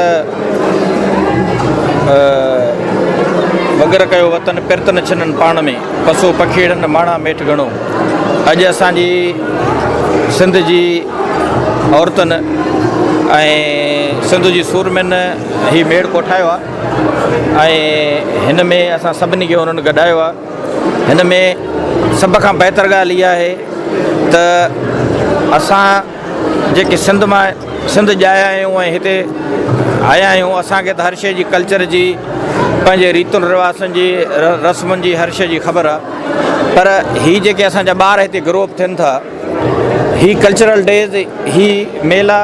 वगर कयो वतन पिरत न छिननि पाण में, पसो पखीड़नि माणा मेठ घणो। अॼु असांजी सिंध जी औरतुनि ऐं सिंध जी सूरमिन ही मेड़ कोठायो आहे ऐं हिन में असां सभिनी खे उन्हनि गॾायो आहे। हिन में सभ खां बहितर ॻाल्हि इहा आहे त असां जेके सिंध ॼाया आहियूं ऐं हिते आया आहियूं, असांखे त हर शइ जी कल्चर जी, पंहिंजे रीतुनि रिवाज़नि जी, रस्मुनि जी, हर शइ जी ख़बर आहे। पर ही जेके असांजा ॿार हिते ग्रो अप थियनि था, ही कल्चरल डेज़, ही मेला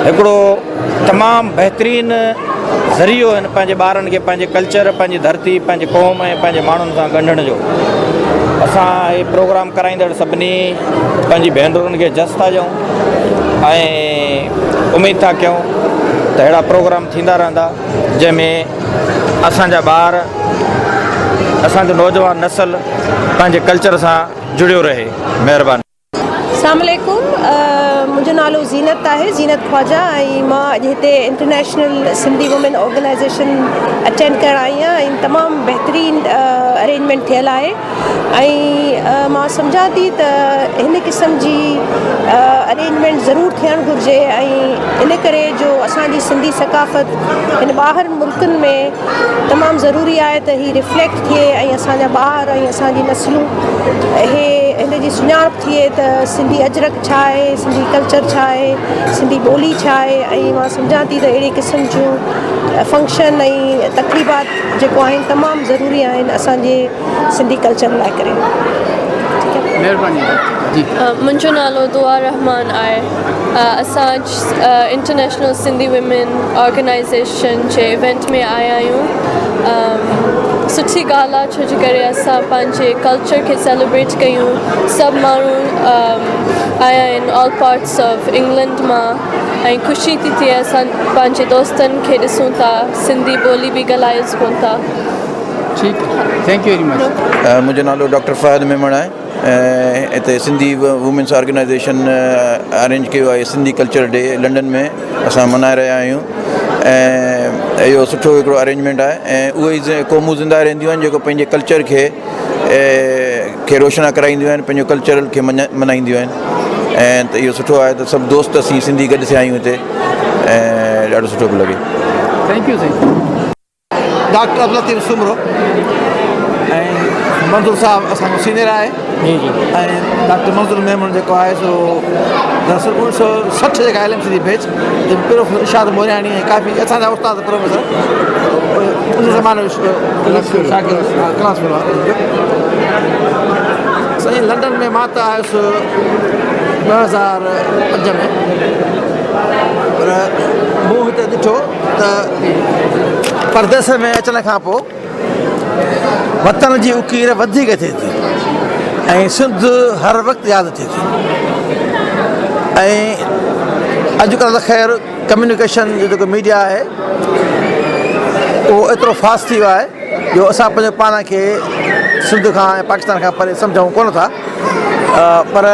हिकिड़ो तमामु बहितरीनु ज़रियो आहिनि पंहिंजे ॿारनि खे पंहिंजे कल्चर, पंहिंजी धरती, पंहिंजे क़ौम ऐं पंहिंजे माण्हुनि सां ॻंढण जो। असां हे प्रोग्राम कराईंदड़ सभिनी पंहिंजी भेनरुनि खे जस था ॾियूं ऐं उमेदु था कयूं त अहिड़ा प्रोग्राम थींदा रहंदा जंहिंमें असांजा ॿार, असांजो नौजवान नस्ल पंहिंजे कल्चर सां जुड़ियो रहे। महिरबानी। अस्सलाम वालेकुम, मुंहिंजो नालो ज़ीनत आहे, ज़ीनत ख्वाजा, ऐं मां अॼु हिते international Sindhi women organization attend करण आई आहियां ऐं तमामु बहितरीनु अरेंजमेंट थियल आहे। ऐं मां सम्झां थी त हिन क़िस्म जी अरेंजमेंट ज़रूरु थियणु घुरिजे ऐं इन करे जो असांजी सिंधी सकाफ़त हिन ॿाहिरि मुल्कनि में तमामु ज़रूरी आहे त हीअ रिफ्लेक्ट थिए ऐं असांजा ॿार ऐं असांजी नस्लूं हिन जी सुञाणप थिए त सिंधी अजरक छा आहे, सिंधी कल्चर छा आहे, सिंधी ॿोली छा आहे। ऐं मां सम्झां थी त अहिड़े क़िस्म जूं फंक्शन ऐं तक़रीबात जेको आहिनि तमामु ज़रूरी आहिनि असांजे सिंधी कल्चर लाइ करे। महिरबानी जी। मुंहिंजो नालो दुआ रहमान आहे। असां इंटरनेशनल सिंधी वुमेन ऑर्गेनाइज़ेशन जे इवेंट में आया आहियूं। सुठी ॻाल्हि आहे छो जे करे असां पंहिंजे कल्चर खे सेलिब्रेट कयूं। सभु माण्हू आया आहिनि ऑल पार्ट्स ऑफ इंग्लैंड मां ऐं ख़ुशी थी थिए असां पंहिंजे दोस्तनि खे ॾिसूं था, सिंधी ॿोली बि ॻाल्हाए सघूं था। ठीकु आहे, थैंक यू वेरी मच। मुंहिंजो नालो डॉक्टर फ़हद मेमण आहे। हिते सिंधी वुमेन्स ऑर्गेनाइज़ेशन अरेंज कयो आहे सिंधी कल्चर डे लंडन में असां मल्हाए रहिया आहियूं ऐं इहो सुठो हिकिड़ो अरेंजमेंट आहे ऐं उहे ई क़ौमूं ज़िंदा रहंदियूं आहिनि जेको पंहिंजे कल्चर खे रोशना कराईंदियूं आहिनि, पंहिंजो कल्चरल खे मल्हाईंदियूं आहिनि ऐं त इहो सुठो आहे त सभु दोस्त असीं सिंधी गॾु थिया आहियूं हिते ऐं ॾाढो सुठो पियो लॻे। थैंक यू साईं। डॉक्टर लतीफ़ सुमरो ऐं मंज़ूर साहब असांजो सीनियर आहे जी जी ऐं डॉक्टर मंज़ूर मेमन जेको आहे सो दरअसल 1960 जेका LMC जी बैच पहिरियों इरशाद मोरियाणी ऐं काफ़ी असांजा उस्ताद प्रोफेसर उन ज़माने क्लास में साईं लंडन में मां त आयुसि 2005 में पर मूं हिते ॾिठो त परदेस में अचण खां पोइ वतन जी उकीर वधीक थिए थी ऐं सिंध हर वक़्तु यादि थिए थी ऐं अॼुकल्ह त ख़ैरु कम्यूनिकेशन जो जेको मीडिया आहे उहो एतिरो फास्ट थी वियो आहे जो असां पंहिंजे पाण खे सिंध खां ऐं पाकिस्तान खां परे सम्झूं कोन था पर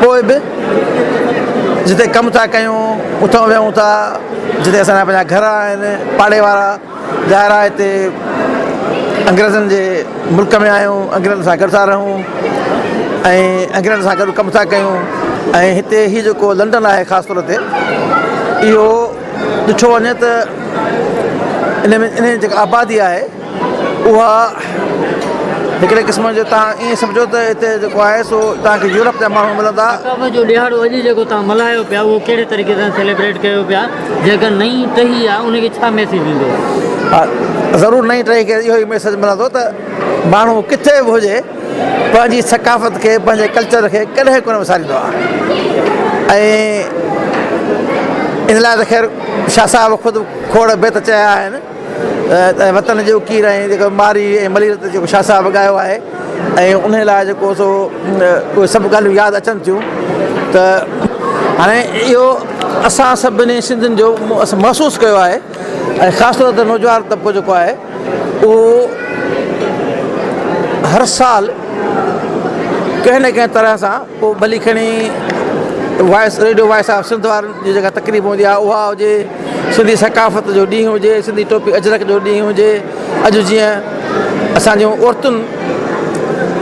पोइ बि जिते कमु था कयूं उथूं वेहूं था जिते असांजा पंहिंजा घर आहिनि पाड़े वारा ज़ाहिर आहे हिते अंग्रेज़नि जे मुल्क में आहियूं अंग्रेज़नि सां गॾु था रहूं ऐं अंग्रेज़नि सां गॾु कमु था कयूं ऐं हिते हीउ जेको लंडन आहे ख़ासि तौर ते इहो ॾिठो वञे त इन जेका आबादी आहे उहा हिकिड़े क़िस्म जो तव्हां ईअं सम्झो त हिते जेको आहे सो तव्हांखे यूरोप जा माण्हू मिलंदा जो ॾियारो अॼु जेको तव्हां मल्हायो पिया उहो कहिड़े तरीक़े सां सेलिब्रेट कयो पिया जेका नई टही आहे उनखे छा मैसेज ॾींदो हा ज़रूरु नई टही खे इहो ई मैसेज मिलंदो त माण्हू किथे बि हुजे पंहिंजी सकाफ़त खे पंहिंजे कल्चर खे कॾहिं कोन विसारींदो आहे ऐं इन लाइ त ख़ैरु शाह साहिब ख़ुदि खोड़ बेत चया आहिनि वतन जी उकीर ऐं जेको मारी ऐं मलीरत जेको शाह साहिब ॻायो आहे ऐं उन लाइ जेको सो उहे सभु ॻाल्हियूं यादि अचनि थियूं त हाणे इहो असां सभिनी सिंधियुनि जो असां महसूसु कयो आहे ऐं ख़ासि तौर ते नौजवान तबिको जेको आहे उहो हर साल कंहिं न कंहिं तरह सां पोइ भली खणी रेडियो वॉइस ऑफ सिंध वारनि जी जेका तकरीब हूंदी आहे उहा हुजे सिंधी सकाफ़त जो ॾींहुं हुजे सिंधी टोपी अजरक जो ॾींहुं हुजे अॼु जीअं असांजूं औरतुनि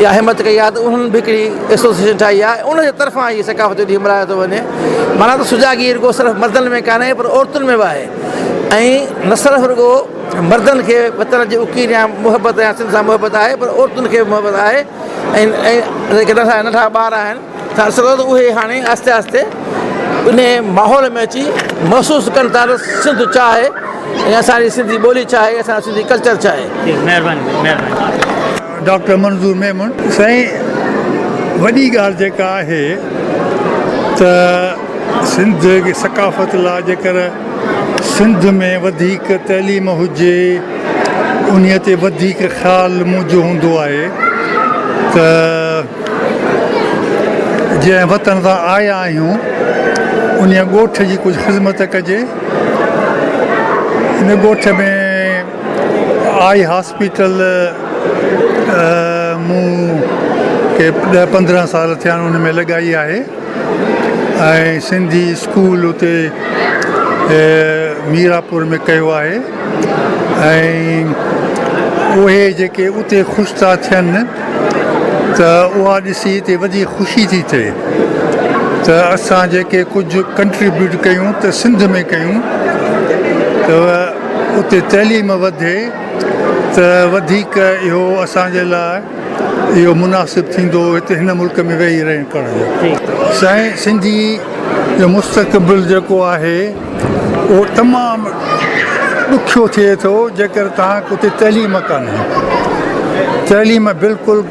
या हिमत कई आहे त उन्हनि बि हिकिड़ी एसोसिएशन ठाही आहे उनजे तरफ़ां इहा सकाफ़त जो ॾींहुं मल्हायो थो वञे माना त सुजाॻी रुॻो सिर्फ़ु मर्दनि में कान्हे पर औरतुनि में बि आहे ऐं न सिर्फ़ु रुॻो मर्दनि खे वतन जी उकीर या मुहबत या सिंध सां मुहबत आहे पर औरतुनि खे बि मुहबत आहे ऐं जेके नंढा ॿार आहिनि त सघो त उहे हाणे आहिस्ते आहिस्ते उन माहौल में अची महसूसु कनि था त सिंध छा आहे ऐं असांजी सिंधी ॿोली छा आहे असांजो सिंधी कल्चर छा आहे महिरबानी महिरबानी डॉक्टर मंज़ूर मेमन साईं वॾी ॻाल्हि जेका आहे त सिंध जी सकाफ़त लाइ जेकर सिंध में वधीक तइलीम हुजे उन ते वधीक ख़्यालु मुंहिंजो हूंदो आहे त जंहिं वतन सां आया आहियूं उन ॻोठ जी कुझु ख़िदमत कजे इन ॻोठ में आई हॉस्पिटल मूं के 10-15 साल थिया आहिनि उन में लॻाई आहे ऐं सिंधी स्कूल उते मीरापुर में कयो आहे ऐं उहे जेके उते ख़ुशि था थियनि त उहा ॾिसी हिते वॾी ख़ुशी थी थिए त असां जेके कुझु कंट्रीब्यूट कयूं त सिंध में कयूं त उते तइलीम वधे त वधीक इहो असांजे लाइ इहो मुनासिबु थींदो हिते हिन मुल्क में वेही रहण करण जो साईं सिंधी जो मुस्तक़बिल जेको आहे उहो तमामु ॾुखियो थिए थो जेकर तव्हांखे उते तइलीम कान्हे तइलीम बिल्कुलु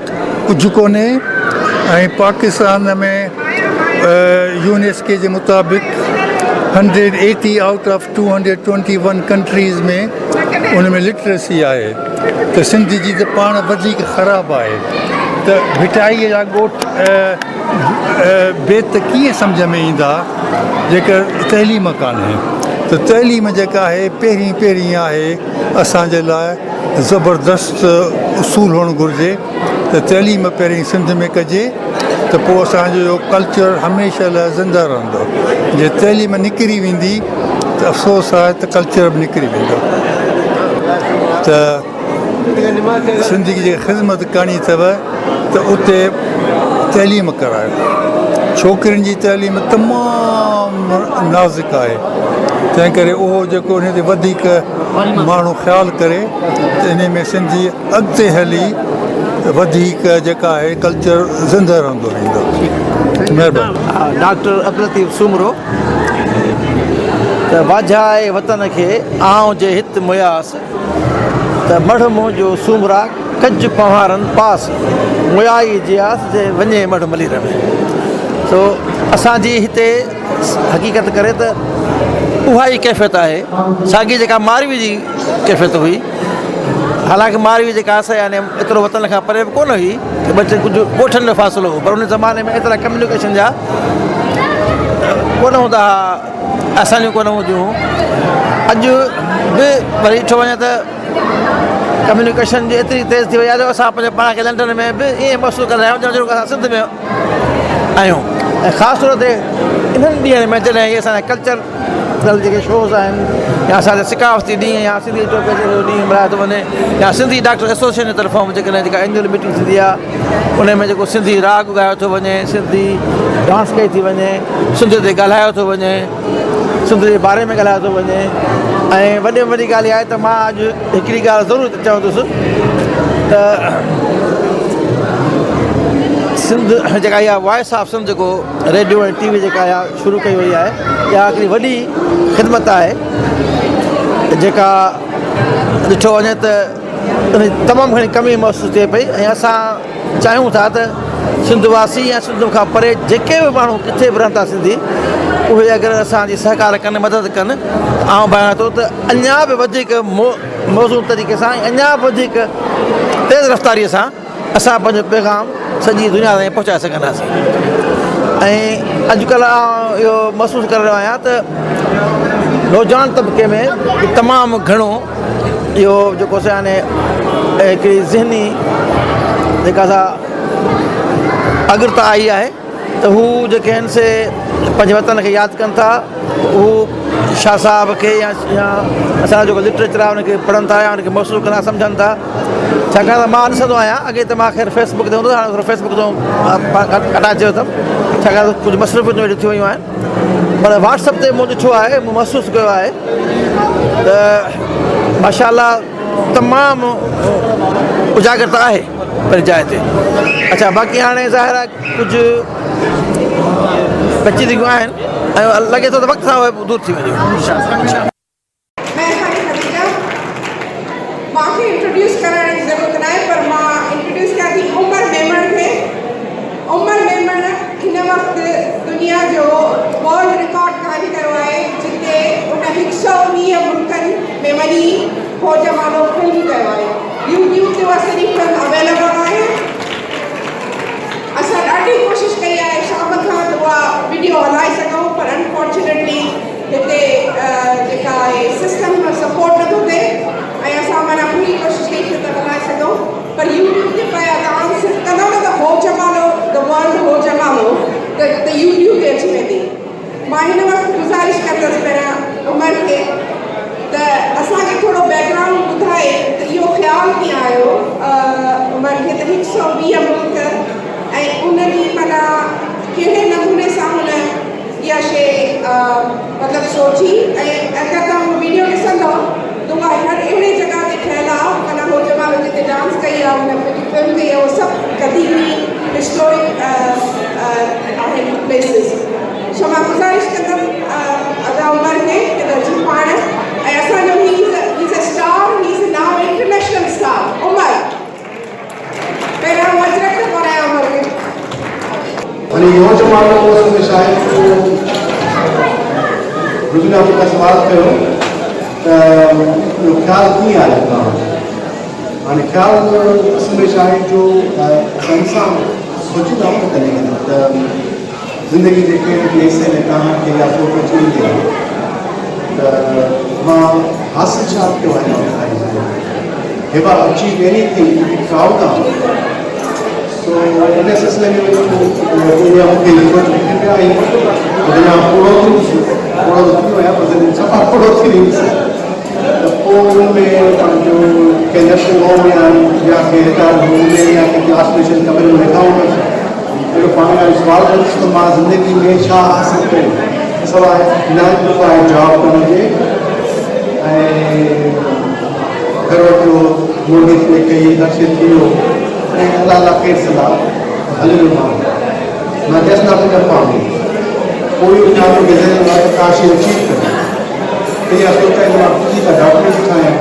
कुझु कोन्हे ऐं पाकिस्तान में यूनेस्को जे मुताबिक़ 180 आउट ऑफ 221 कंट्रीज़ में उन में लिटरेसी आहे त सिंधी जी त पाण वधीक ख़राबु आहे त भिटाईअ जा ॻोठ बेत कीअं सम्झ में ईंदा जेकर तइलीम कान्हे त तइलीम जेका आहे पहिरीं आहे असांजे लाइ ज़बरदस्त उसूल हुअणु घुरिजे त तइलीम पहिरीं सिंध में कजे त पोइ असांजो कल्चर हमेशह लाइ ज़िंदा रहंदो जे तइलीम निकिरी वेंदी त अफ़सोस आहे त कल्चर बि निकिरी वेंदो त सिंधी जी ख़िदमत करणी अथव त उते तइलीम करायो छोकिरियुनि जी तइलीम तमामु नाज़ुक आहे तंहिं करे उहो जेको उन ते वधीक माण्हू ख़्यालु करे त इन में सिंधी अॻिते हली वधीक जेका आहे कल्चर ज़िंदह रहंदो रहंदो। महिरबानी। डॉक्टर अब्दुल लतीफ़ सूमरो त वाझाए वतन खे आऊं जे हित मुयास त मढ़ मुंहिंजो सूमरा कज पवारनि पास मुयाई जियास जे वञे मढ़ मली रहे। सो असांजी हिते हक़ीक़त करे त उहा ई कैफ़ियत आहे साॻी जेका मारवी जी कैफ़ियत हुई। हालांकि मारवी जेका असां यानी एतिरो वतन खां परे बि कोन हुई कि बचे कुझु ॻोठनि जो फ़ासिलो हो, पर उन ज़माने में एतिरा कम्युनिकेशन जा कोन हूंदा हुआ, असांजूं कोन हूंदियूं। अॼु बि वरी ॾिठो वञे त कम्युनिकेशन जी एतिरी तेज़ थी वई आहे जो असां पंहिंजे पाण खे लंडन में बि ईअं महसूसु करे रहिया आहियूं जहिड़ो असां सिंध में आहियूं। ऐं ख़ासि तौर ते इन्हनि ॾींहंनि में जॾहिं इहे असांजा कल्चरल जेके शोज़ आहिनि या असांजा सिकाफ़ती ॾींहं या सिंधी टोपे जो ॾींहुं मल्हायो थो वञे या सिंधी डॉक्टर एसोसिएशन जी तरफ़ां जेकॾहिं जेका एनुअल मीटिंग थींदी आहे उन में जेको सिंधी राग ॻायो थो वञे, सिंधी डांस कई थी वञे, सिंध ते ॻाल्हायो थो वञे, सिंध जे बारे में ॻाल्हायो थो वञे। ऐं वॾे में वॾी ॻाल्हि इहा आहे त मां अॼु हिकिड़ी ॻाल्हि ज़रूरु चवंदुसि त सिंध जेका इहा वॉइस ऑफ सिंध जेको रेडियो ऐं टी वी जेका इहा शुरू कई वई आहे इहा हिकिड़ी वॾी ख़िदमत आहे जेका ॾिठो वञे त उन तमामु घणी कमी महसूसु थिए पई। ऐं असां चाहियूं था त सिंधवासी या सिंध खां परे जेके बि माण्हू किथे बि रहनि था सिंधी उहे अगरि असांजी सहकार कनि, मदद कनि, आउं भायां थो त अञा बि वधीक मौज़ूद तरीक़े सां अञा बि वधीक तेज़ रफ़्तारीअ सां असां पंहिंजो पैगाम सॼी दुनिया ताईं पहुचाए सघंदासीं। ऐं अॼुकल्ह इहो महसूसु करे रहियो आहियां त नौजवान तबिके में तमामु घणो इहो जेको असां यानी हिकिड़ी ज़हनी जेका असां अग्रता आई आहे त हू जेके आहिनि से पंहिंजे वतन खे यादि कनि था। हू शाह साहिब खे या असांजो जेको लिटरेचर आहे उनखे पढ़नि था या उनखे महसूसु कंदा सम्झनि था। छाकाणि त मां ॾिसंदो आहियां अॻे त मां ख़ैर फेसबुक ते हूंदो, हाणे फेसबुक तां हटाए चयो अथमि छाकाणि त कुझु मसरूफ़ियतूं हेॾियूं थी वयूं आहिनि। पर व्हाट्सअप ते मूं ॾिठो आहे, मूं महसूसु कयो आहे त माशाअल्लाह तमामु उजागरता आहे पंहिंजी जाइ ते। अच्छा बाक़ी हाणे ज़ाहिर आहे कुझु पेचीदिगियूं आहिनि ऐं लॻे थो त वक़्त सां उहे दूर थी वेंदियूं। मूंखे इंट्रोड्यूस करण जी ज़रूरत न आहे, पर मां इंट्रोड्यूस कयां थी उमर मेमण खे। उमर मेमण हिन वक़्तु दुनिया जो वर्ल्ड रिकॉर्ड क़ाइमु कयो आहे जिते उन 120 मुल्कनि में वञी फौज मानो फिल्म कयो आहे। यूट्यूब ते उहा सॼी फिल्म अवेलेबल आहे। असां ॾाढी कोशिशि कई आहे शाम खां त उहा वीडियो हलाए सघूं, पर अनफॉर्चुनेटली हिते जेका आहे सिस्टम सपोर्ट नथो थिए ऐं असां माना पूरी कोशिशि कई त हलाए सघूं। पर यूट्यूब ते पिया तव्हां सिर्फ़ु कंदो न त हो जमालो द वर्ल्ड हो जमालो त यूट्यूब ते अची वेंदी। मां हिन वक़्तु गुज़ारिश कंदसि पहिरियां उमर खे त असांखे थोरो बैकग्राउंड ॿुधाए त इहो ख़्यालु कीअं आयो उमर खे त 120 मुल्क ऐं उनजी माना कहिड़े नमूने सां हुन इहा शइ मतिलबु सोची। ऐं अगरि तव्हां उहो वीडियो ॾिसंदव त उहा हर अहिड़े जॻह ते ठहियलु आहे माना हो जमालो जिते डांस कई आहे हुन फिल्म कई आहे उहो सभु क़दीमी हिस्टोरिक आहिनि प्लेसिस। सो मां गुज़ारिश कंदमि अदा उमर खे कि अची पाण ऐं असांजो he is a star, he is now international star Umar. पहिरियां मजरक ते पढ़ाया उमर खे। अनि यो जमालो उसमें शायद रुजुन आपका सवाल कयो त ख्याल कीअं आयो तव्हां हाणे ख्याल उसमें शायद जो इंसान सोचींदा आहियूं त कॾहिं कॾहिं त ज़िंदगी जे कहिड़े हिसे में तव्हांखे या फोटो थींदी आहे त मां हासिल छा कयो आहियां if I achieve anything proud of so in this सिलसिले में दुनिया मूंखे लिखो लिखी पिया ऐं दुनिया पूरो थी विया पर सफ़ा पूरो थी वियुसि त पोइ हुन में पंहिंजो कंहिं नेशनल होम या कंहिं रिटायर होम में या कंहिं क्लास ट्यूशन कमरे में वेठा हूंदासीं अहिड़ो पाण खां सुवाल कंदुसि त मां ज़िंदगी में छा हासिलु कयो सवाइ 9 to 5 जॉब करणु घर वठो मोर्गेज पे कई लक्ष्य थियो ऐं अल्लाह ख़ैर सलाह हलियो मां जस्ट नॉट इन पाऊंगी कोई ना तो बिजनेस ना काशी अचीव कर ये सोचा है मैं किसी का डॉक्यूमेंट उठाया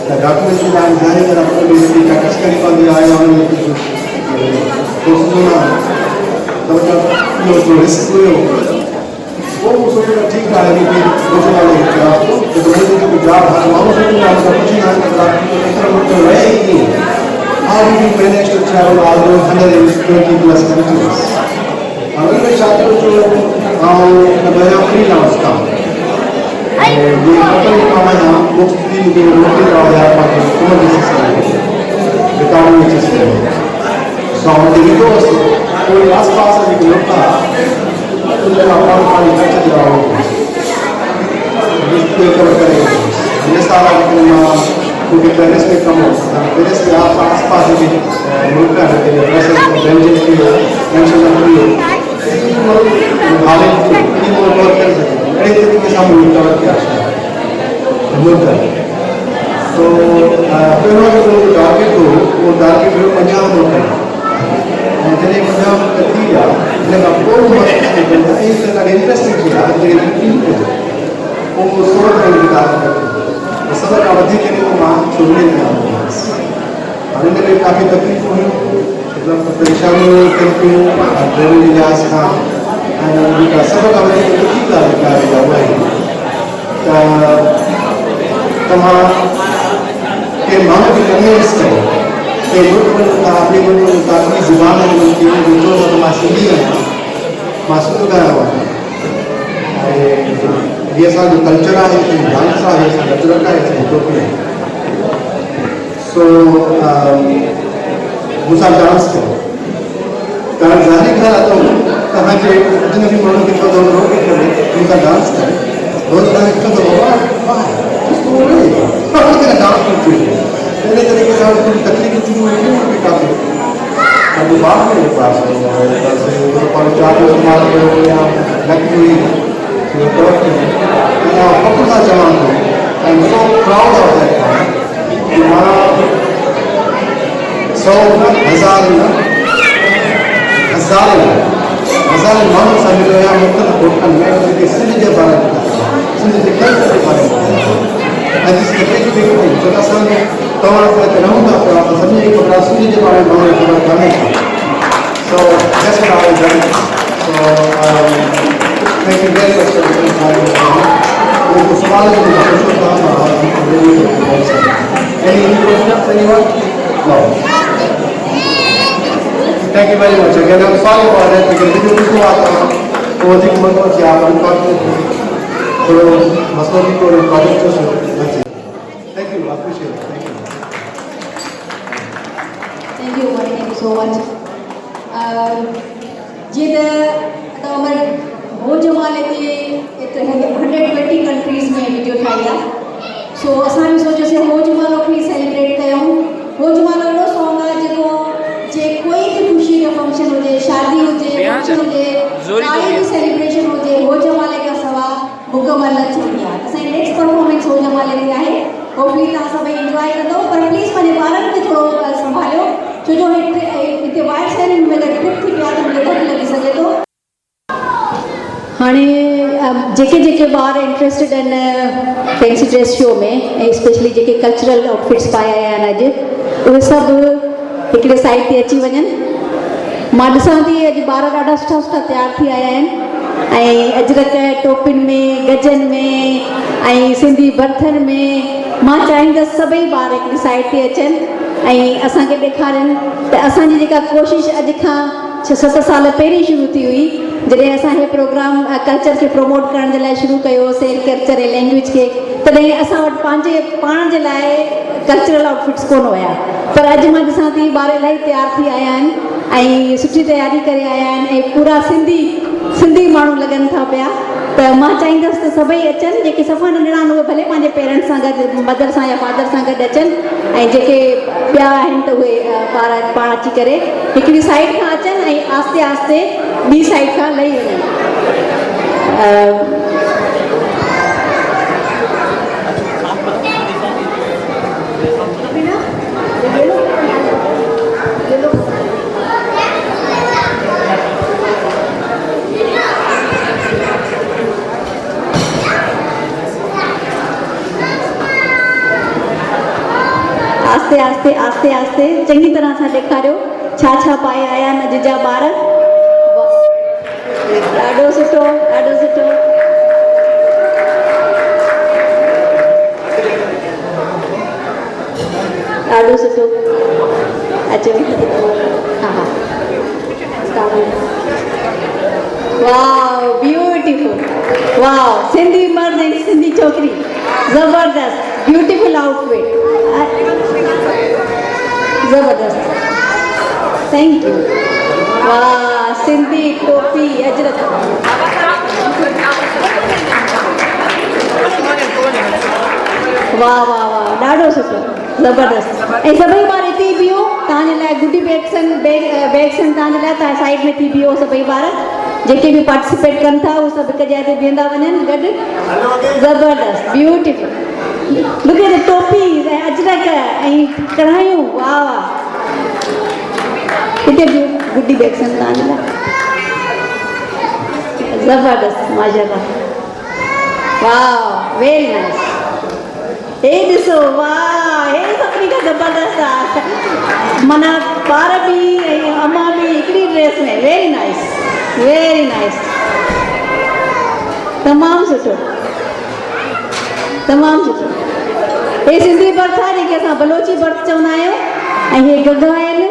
द डॉक्यूमेंट के नाम जाने का अपनी का कस्टडी पर भी आया हमने तो सुना तो जो रिस्क हुए वो सोचेगा ठीक है कि दूसरे वाले तो दूसरे को जॉब हमारा सोचना है कुछ ना तो रहे ही how do you manage to travel all those 120 plus countries अगर मैं चाहता हूँ जो नया फ्रीलांस काम ये कंपनी काम है ना मुफ्ती के रोटी का यार पाके कौन डिसीजन रिकॉर्डिंग में चीज़ है सो हम देखो कोई आसपास है कि लोग का तो जब आप पानी खर्च दिया हो इसको कवर करेंगे ये सारा लेकिन क्योंकि पेरिस में कम होता है पेरिस के आसपास भी मुल्क का रहते हैं वैसे बेल्जियम के नेशनल हालत की वो कवर कर सकते हैं बड़े तरीके के साथ मुल्क कवर किया है मुल्क तो फिर वो टारगेट हो वो टारगेट हो पंजाब होता है जिन्हें पंजाब करती है जिन्हें आपको मस्त है इस तरह का इंटरेस्टिंग किया वो सोच में विकास करते हैं सब का अवधि के लिए वहाँ छोड़ने में आने में काफ़ी तकलीफ हुई मतलब परेशानी करती हूँ ड्राइविंग लिहाज का उनका सब का अवधि में ठीक कार्य हुआ है तमाम के मानव की कन्वेंस करें कि मुल्क का अपने मुल्क का अपनी जुबान है उनकी जो तो मासूमी है मासूम का हुआ ये सारा जो कल्चर है कि डांस है ये कल्चर का है इथियोपिया सो मुसा डांस करो कारण जाने का तो कहाँ के जिन भी मानो कि तो लोग के करे मुसा डांस करे रोज का एक तो बाबा इसको नहीं पर क्या डांस करते हैं मेरे तरीके से कुछ तकलीफ शुरू हुई है काफी अब बात मेरे पास है जैसे वो पंचायत समाज के हो या लगी हुई to talk to me. Focus on Jalanko. I'm so proud of that. So, हजार मानो साबित हो या मुख्तलिफ होटल में कि सिंध के बारे में सिंध के कल्चर के बारे में आज इसके लिए जो असल में तमाम बातें रहूँगा तो आप समझिए कि बड़ा सिंध के बारे में हमें खबर करने so that's what I was doing so thank you very much for your time वो सवाल है जो मुझे था any questions anyone no thank you very much again I'm sorry about that because video को आता तो अधिक मतलब क्या अपन बात तो मसलों की कोई प्रोजेक्ट से thank you appreciate it thank you so much ये तो हमारे वो जमाने के 120 कंट्रीज में वीडियो ठाहिया सो असां बि सोचियो से हो जमानो खे सेलिब्रेट कयूं हो जमानो एॾो सॉन्ग आहे जेको जे कोई भी खुशी जो फंक्शन हुजे शादी हुजे फंक्शन हुजे कोई भी सेलिब्रेशन हुजे हो जमाने खां सवा मुकमल न थींदी आहे असांजी नेक्स्ट परफॉर्मेंस हो जमाने जी आहे होपफुली तव्हां सभई इंजॉय कंदो पर प्लीज़ पंहिंजे ॿारनि खे थोरो संभालियो छो जो हिते वाइट सैनिन में ट्रिप थी पिया त मूंखे डपु लॻी सघे थो हाणे जेके जेके ॿार इंट्रस्टेड आहिनि फैंसी ड्रेस शो में ऐं स्पेशली जेके कल्चरल आउटफिट्स पाया आहिनि अॼु उहे सभु हिकिड़े साइड ते अची वञनि मां ॾिसां थी अॼु ॿार ॾाढा सुठा सुठा तयारु थी आया आहिनि ऐं अजरक टोपियुनि में गजनि में ऐं सिंधी बर्थनि में मां चाहींदसि सभई ॿार हिकिड़ी साइड ते अचनि ऐं असांखे ॾेखारनि त असांजी जेका कोशिशि अॼु खां 6-7 साल पहिरीं शुरू थी हुई जॾहिं असां हे प्रोग्राम कल्चर खे प्रमोट करण जे लाइ शुरू कयोसीं कल्चर ऐं लैंग्वेज खे तॾहिं असां वटि पंहिंजे पाण जे लाइ कल्चरल आउटफिट्स कोन हुया पर अॼु मां ॾिसां थी ॿार इलाही तयारु थी आया आहिनि ऐं सुठी तयारी करे आया आहिनि ऐं पूरा सिंधी माण्हू लॻनि था पिया त मां चाहींदसि त सभई अचनि जेके सफ़ा नंढड़ा आहिनि उहे भले पंहिंजे पेरेंट्स सां गॾु मदर सां या फादर सां गॾु अचनि ऐं जेके ॿिया आहिनि त उहे ॿार पाण अची करे हिकिड़ी साइड खां अचनि ऐं आस्ते आस्ते ॿी साइड खां लही वञनि आस्ते आस्ते आस्ते आस्ते चङी तरह सां ॾेखारियो छा छा पाए आया आहिनि अॼु जा ॿार। ॾाढो सुठो, ॾाढो सुठो। ॾाढो सुठो। अचो हा हा वाह ब्यूटीफुल, वाह सिंधी मर्द ऐं सिंधी छोकिरी, ज़बरदस्त, ब्यूटीफुल आउटफिट, ज़बरदस्त, थैंक यू। वाह सिंधी टोपी अजरक, वाह वाह वाह ॾाढो सुठो, ज़बरदस्त। ऐं सभई ॿार हिते ई बीहो, तव्हांजे लाइ गुडी बैग्स आहिनि, बैग्स आहिनि तव्हांजे लाइ, तव्हां साइड में थी बीहो। सभई ॿार जेके बि पार्टिसिपेट कनि था उहे सभु हिकु जॻह ते बीहंदा वञनि गॾु। ज़बरदस्त, ब्यूटीफुल। लुक एट द टोपीज़ ऐं अजरक ऐं कढ़ायूं, वाह वाह। हिते बि गुडी बैग्स आहिनि तव्हांजे लाइ, ज़बरदस्त, माशाल्लाह, वाह वेरी नाइस। हे ॾिसो, वाह हे सभिनी खां ज़बरदस्त आहे, माना ॿार बि ऐं अम्मा बि हिकिड़ी ड्रेस में, वेरी नाइस, वेरी नाइस, तमामु सुठो, तमामु सुठो। हे सिंधी बर्थ आहे जेके असां बलोची बर्थ चवंदा आहियूं, ऐं हे गगा आहिनि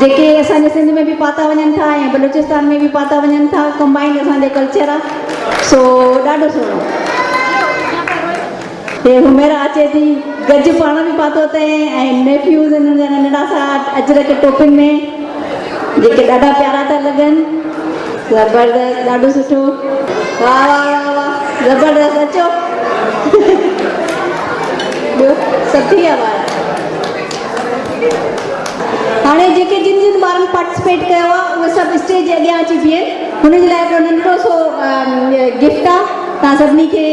जेके असांजे सिंध में बि पाता वञनि था ऐं बलूचिस्तान में बि पाता वञनि था, कंबाइंड असांजो कल्चर आहे, सो ॾाढो सुठो। हे हुमेरा अचे थी, गज पाण बि पातो अथई ऐं नेफ्यूज़ नंढा नंढा सा अजरक टोपियुनि में जेके ॾाढा प्यारा था लॻनि, ज़बरदस्त, ॾाढो सुठो, वाह वाह वाह वाह, ज़बरदस्त। अचो ॿियो सभु थी विया ॿार। हाणे जेके जिन जिन ॿारनि पार्टिसिपेट कयो आहे उहे सभु स्टेज जे अॻियां अची बीहनि, हुनजे लाइ हिकिड़ो नंढिड़ो सो गिफ्ट आहे, तव्हां सभिनी खे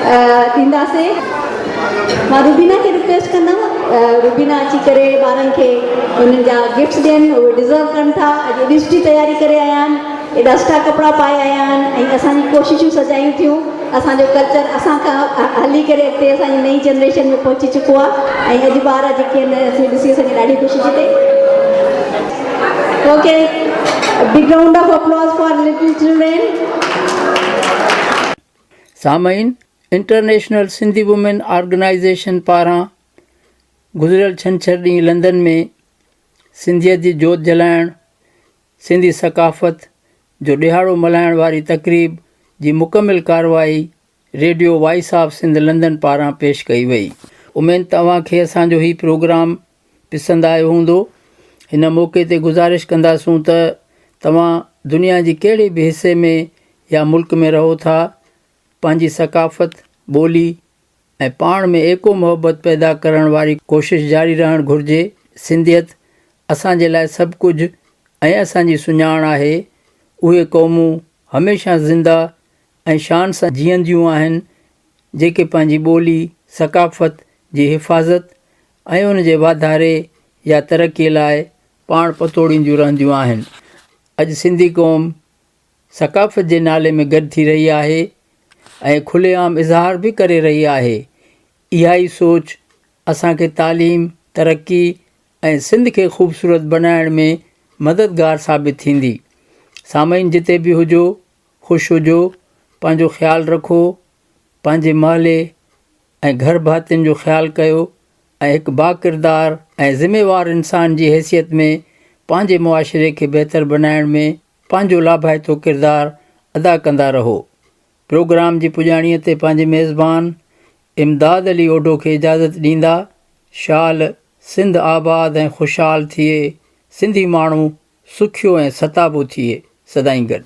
ॾींदासीं। मां रुबीना खे रिक्वेस्ट कंदमि, रुबीना अची करे ॿारनि खे उन्हनि जा गिफ्ट्स ॾियनि, उहे डिज़र्व कनि था। अॼु एॾी सुठी तयारी करे आया आहिनि, एॾा सुठा कपिड़ा पाए आया आहिनि ऐं असांजी कोशिशूं सजायूं थियूं, असांजो कल्चर असां खां हली करे हिते असांजी नई जनरेशन में पहुची चुको आहे ऐं अॼु ॿार जेके आहिनि असीं ॾिसी असांखे ॾाढी ख़ुशी थी थिए। Okay, big round of applause for little children. सामईन, इंटरनेशनल सिंधी वुमेन ऑर्गेनाइज़ेशन पारां गुज़िरियल छंछरु ॾींहुं लंदन में सिंधियत जी जोत जलाइण, सिंधी सकाफ़त जो ॾिहाड़ो मल्हाइण वारी तक़रीब जी मुकमिल कार्रवाई radio voice of Sindh London पारां पेश कई वई। उमेद तव्हांखे असांजो हीउ प्रोग्राम पसंदि आयो हूंदो। हिन मौक़े ते गुज़ारिश कंदासूं त तव्हां दुनिया जी कहिड़े बि हिसे में या मुल्क में रहो था, पंहिंजी सकाफ़त, ॿोली ऐं पाण में एको मोहबत पैदा करण वारी कोशिश जारी रहणु घुरिजे। सिंधियत असांजे लाइ सभु कुझु ऐं असांजी सुञाण आहे। उहे क़ौमूं हमेशह ज़िंदा ऐं शान सां जीअंदियूं आहिनि जेके पंहिंजी ॿोली, सकाफ़त जी हिफ़ाज़त ऐं उन जे वाधारे या तरक़ीअ लाइ पाण पतोड़ींदियूं रहंदियूं आहिनि। अॼु सिंधी क़ौम सकाफ़त जे नाले में गॾु थी रही आहे ऐं खुलेआम इज़हार बि करे रही आहे। इहा ई सोच असांखे तालीम, तरक़ी ऐं सिंध खे ख़ूबसूरत बनाइण में मददगार साबित थींदी। सामईन, जिते बि हुजो ख़ुशि हुजो, पंहिंजो ख़्यालु रखो, पंहिंजे महले ऐं घर भातियुनि जो ख़्यालु कयो ऐं हिकु बाकिरदार ऐं ज़िम्मेवार इंसान जी हैसियत में पंहिंजे मुआशिरे खे बहितर बनाइण में पंहिंजो लाभाइतो किरदारु अदा कंदा रहो। प्रोग्राम जी पुॼाणीअ ते पंहिंजे मेज़बान इमदाद अली ओढो खे इजाज़त ॾींदा। शाल सिंध आबाद ऐं ख़ुशहाल थिए, सिंधी माण्हू सुखियो ऐं सताबो थिए, सदाईं गॾु।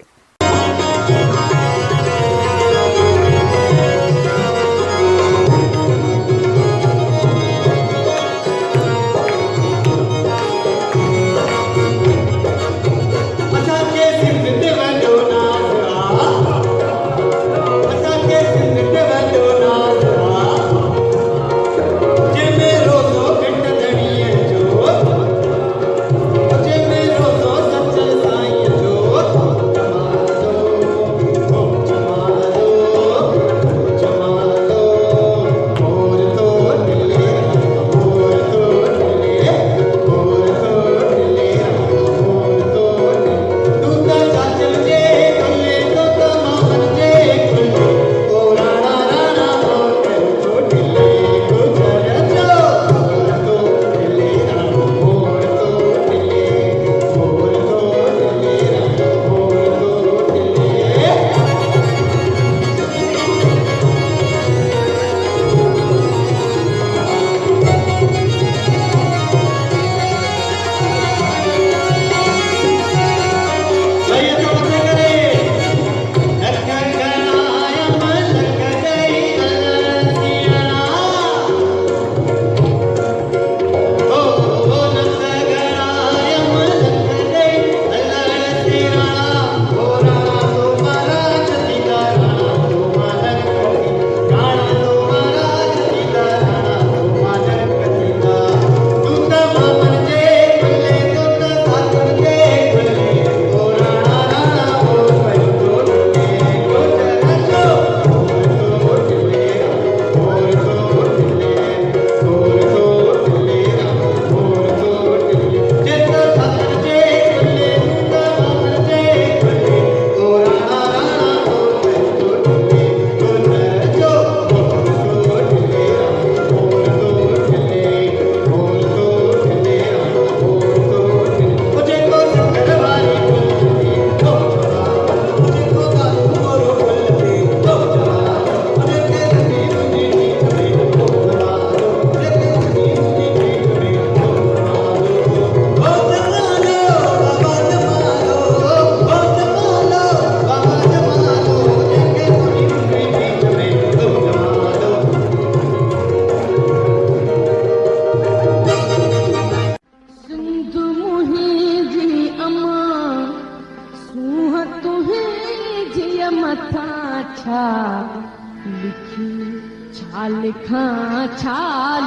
लिखां छा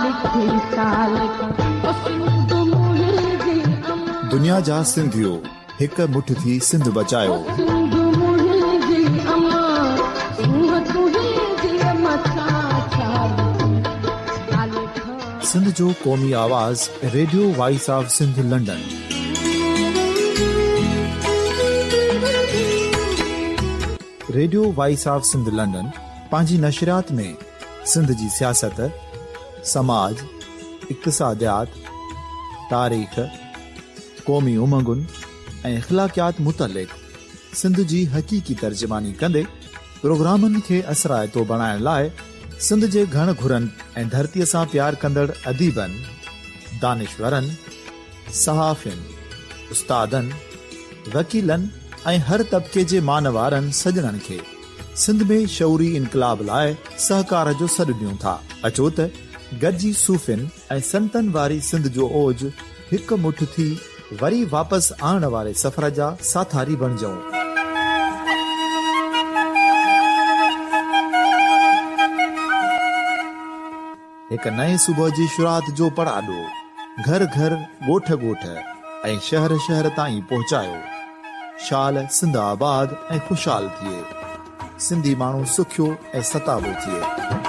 लिखी साल दुनिया जा सिंधियो हिक मुठ थी सिंध बचायो। सिंध जो क़ौमी आवाज़ radio voice of Sindh London. Radio voice of Sindh London पंहिंजी नशरियात में सिंध जी सियासत, समाज, इक़्तिसादियात, तारीख़, क़ौमी उमंगुनि ऐं अख़लाक़ियात मुतलिक़ सिंध जी हक़ीक़ी तर्जुमानी कंदे प्रोग्रामनि खे असराइतो बणाइण लाइ सिंध जे घण घुरनि ऐं धरतीअ सां प्यार कंदड़ अदीबनि, दानिश्वरनि, सहाफ़ियुनि, उस्तादनि, वकीलनि ऐं हर तबिके जे मानवारनि सजणनि खे सिंध में शऊरी इनकलाब लाइ सहकार जो सॾु ॾियूं था। अचो त गॾिजी सूफ़ियुनि ऐं संतनि वारी सिंध जो ओज हिकु मुठ थी वरी वापसि आणण वारे सफ़र जा साथारी बणिजऊं। हिकु नए सुबुह जी शुरूआत जो पड़ाॾो घर घर, ॻोठ ॻोठ ऐं शहर शहर ताईं पहुचायो। शाल सिंध आबाद ऐं ख़ुशहाल थिए, सिंधी माण्हू सुखियो ऐं सताबो थिए।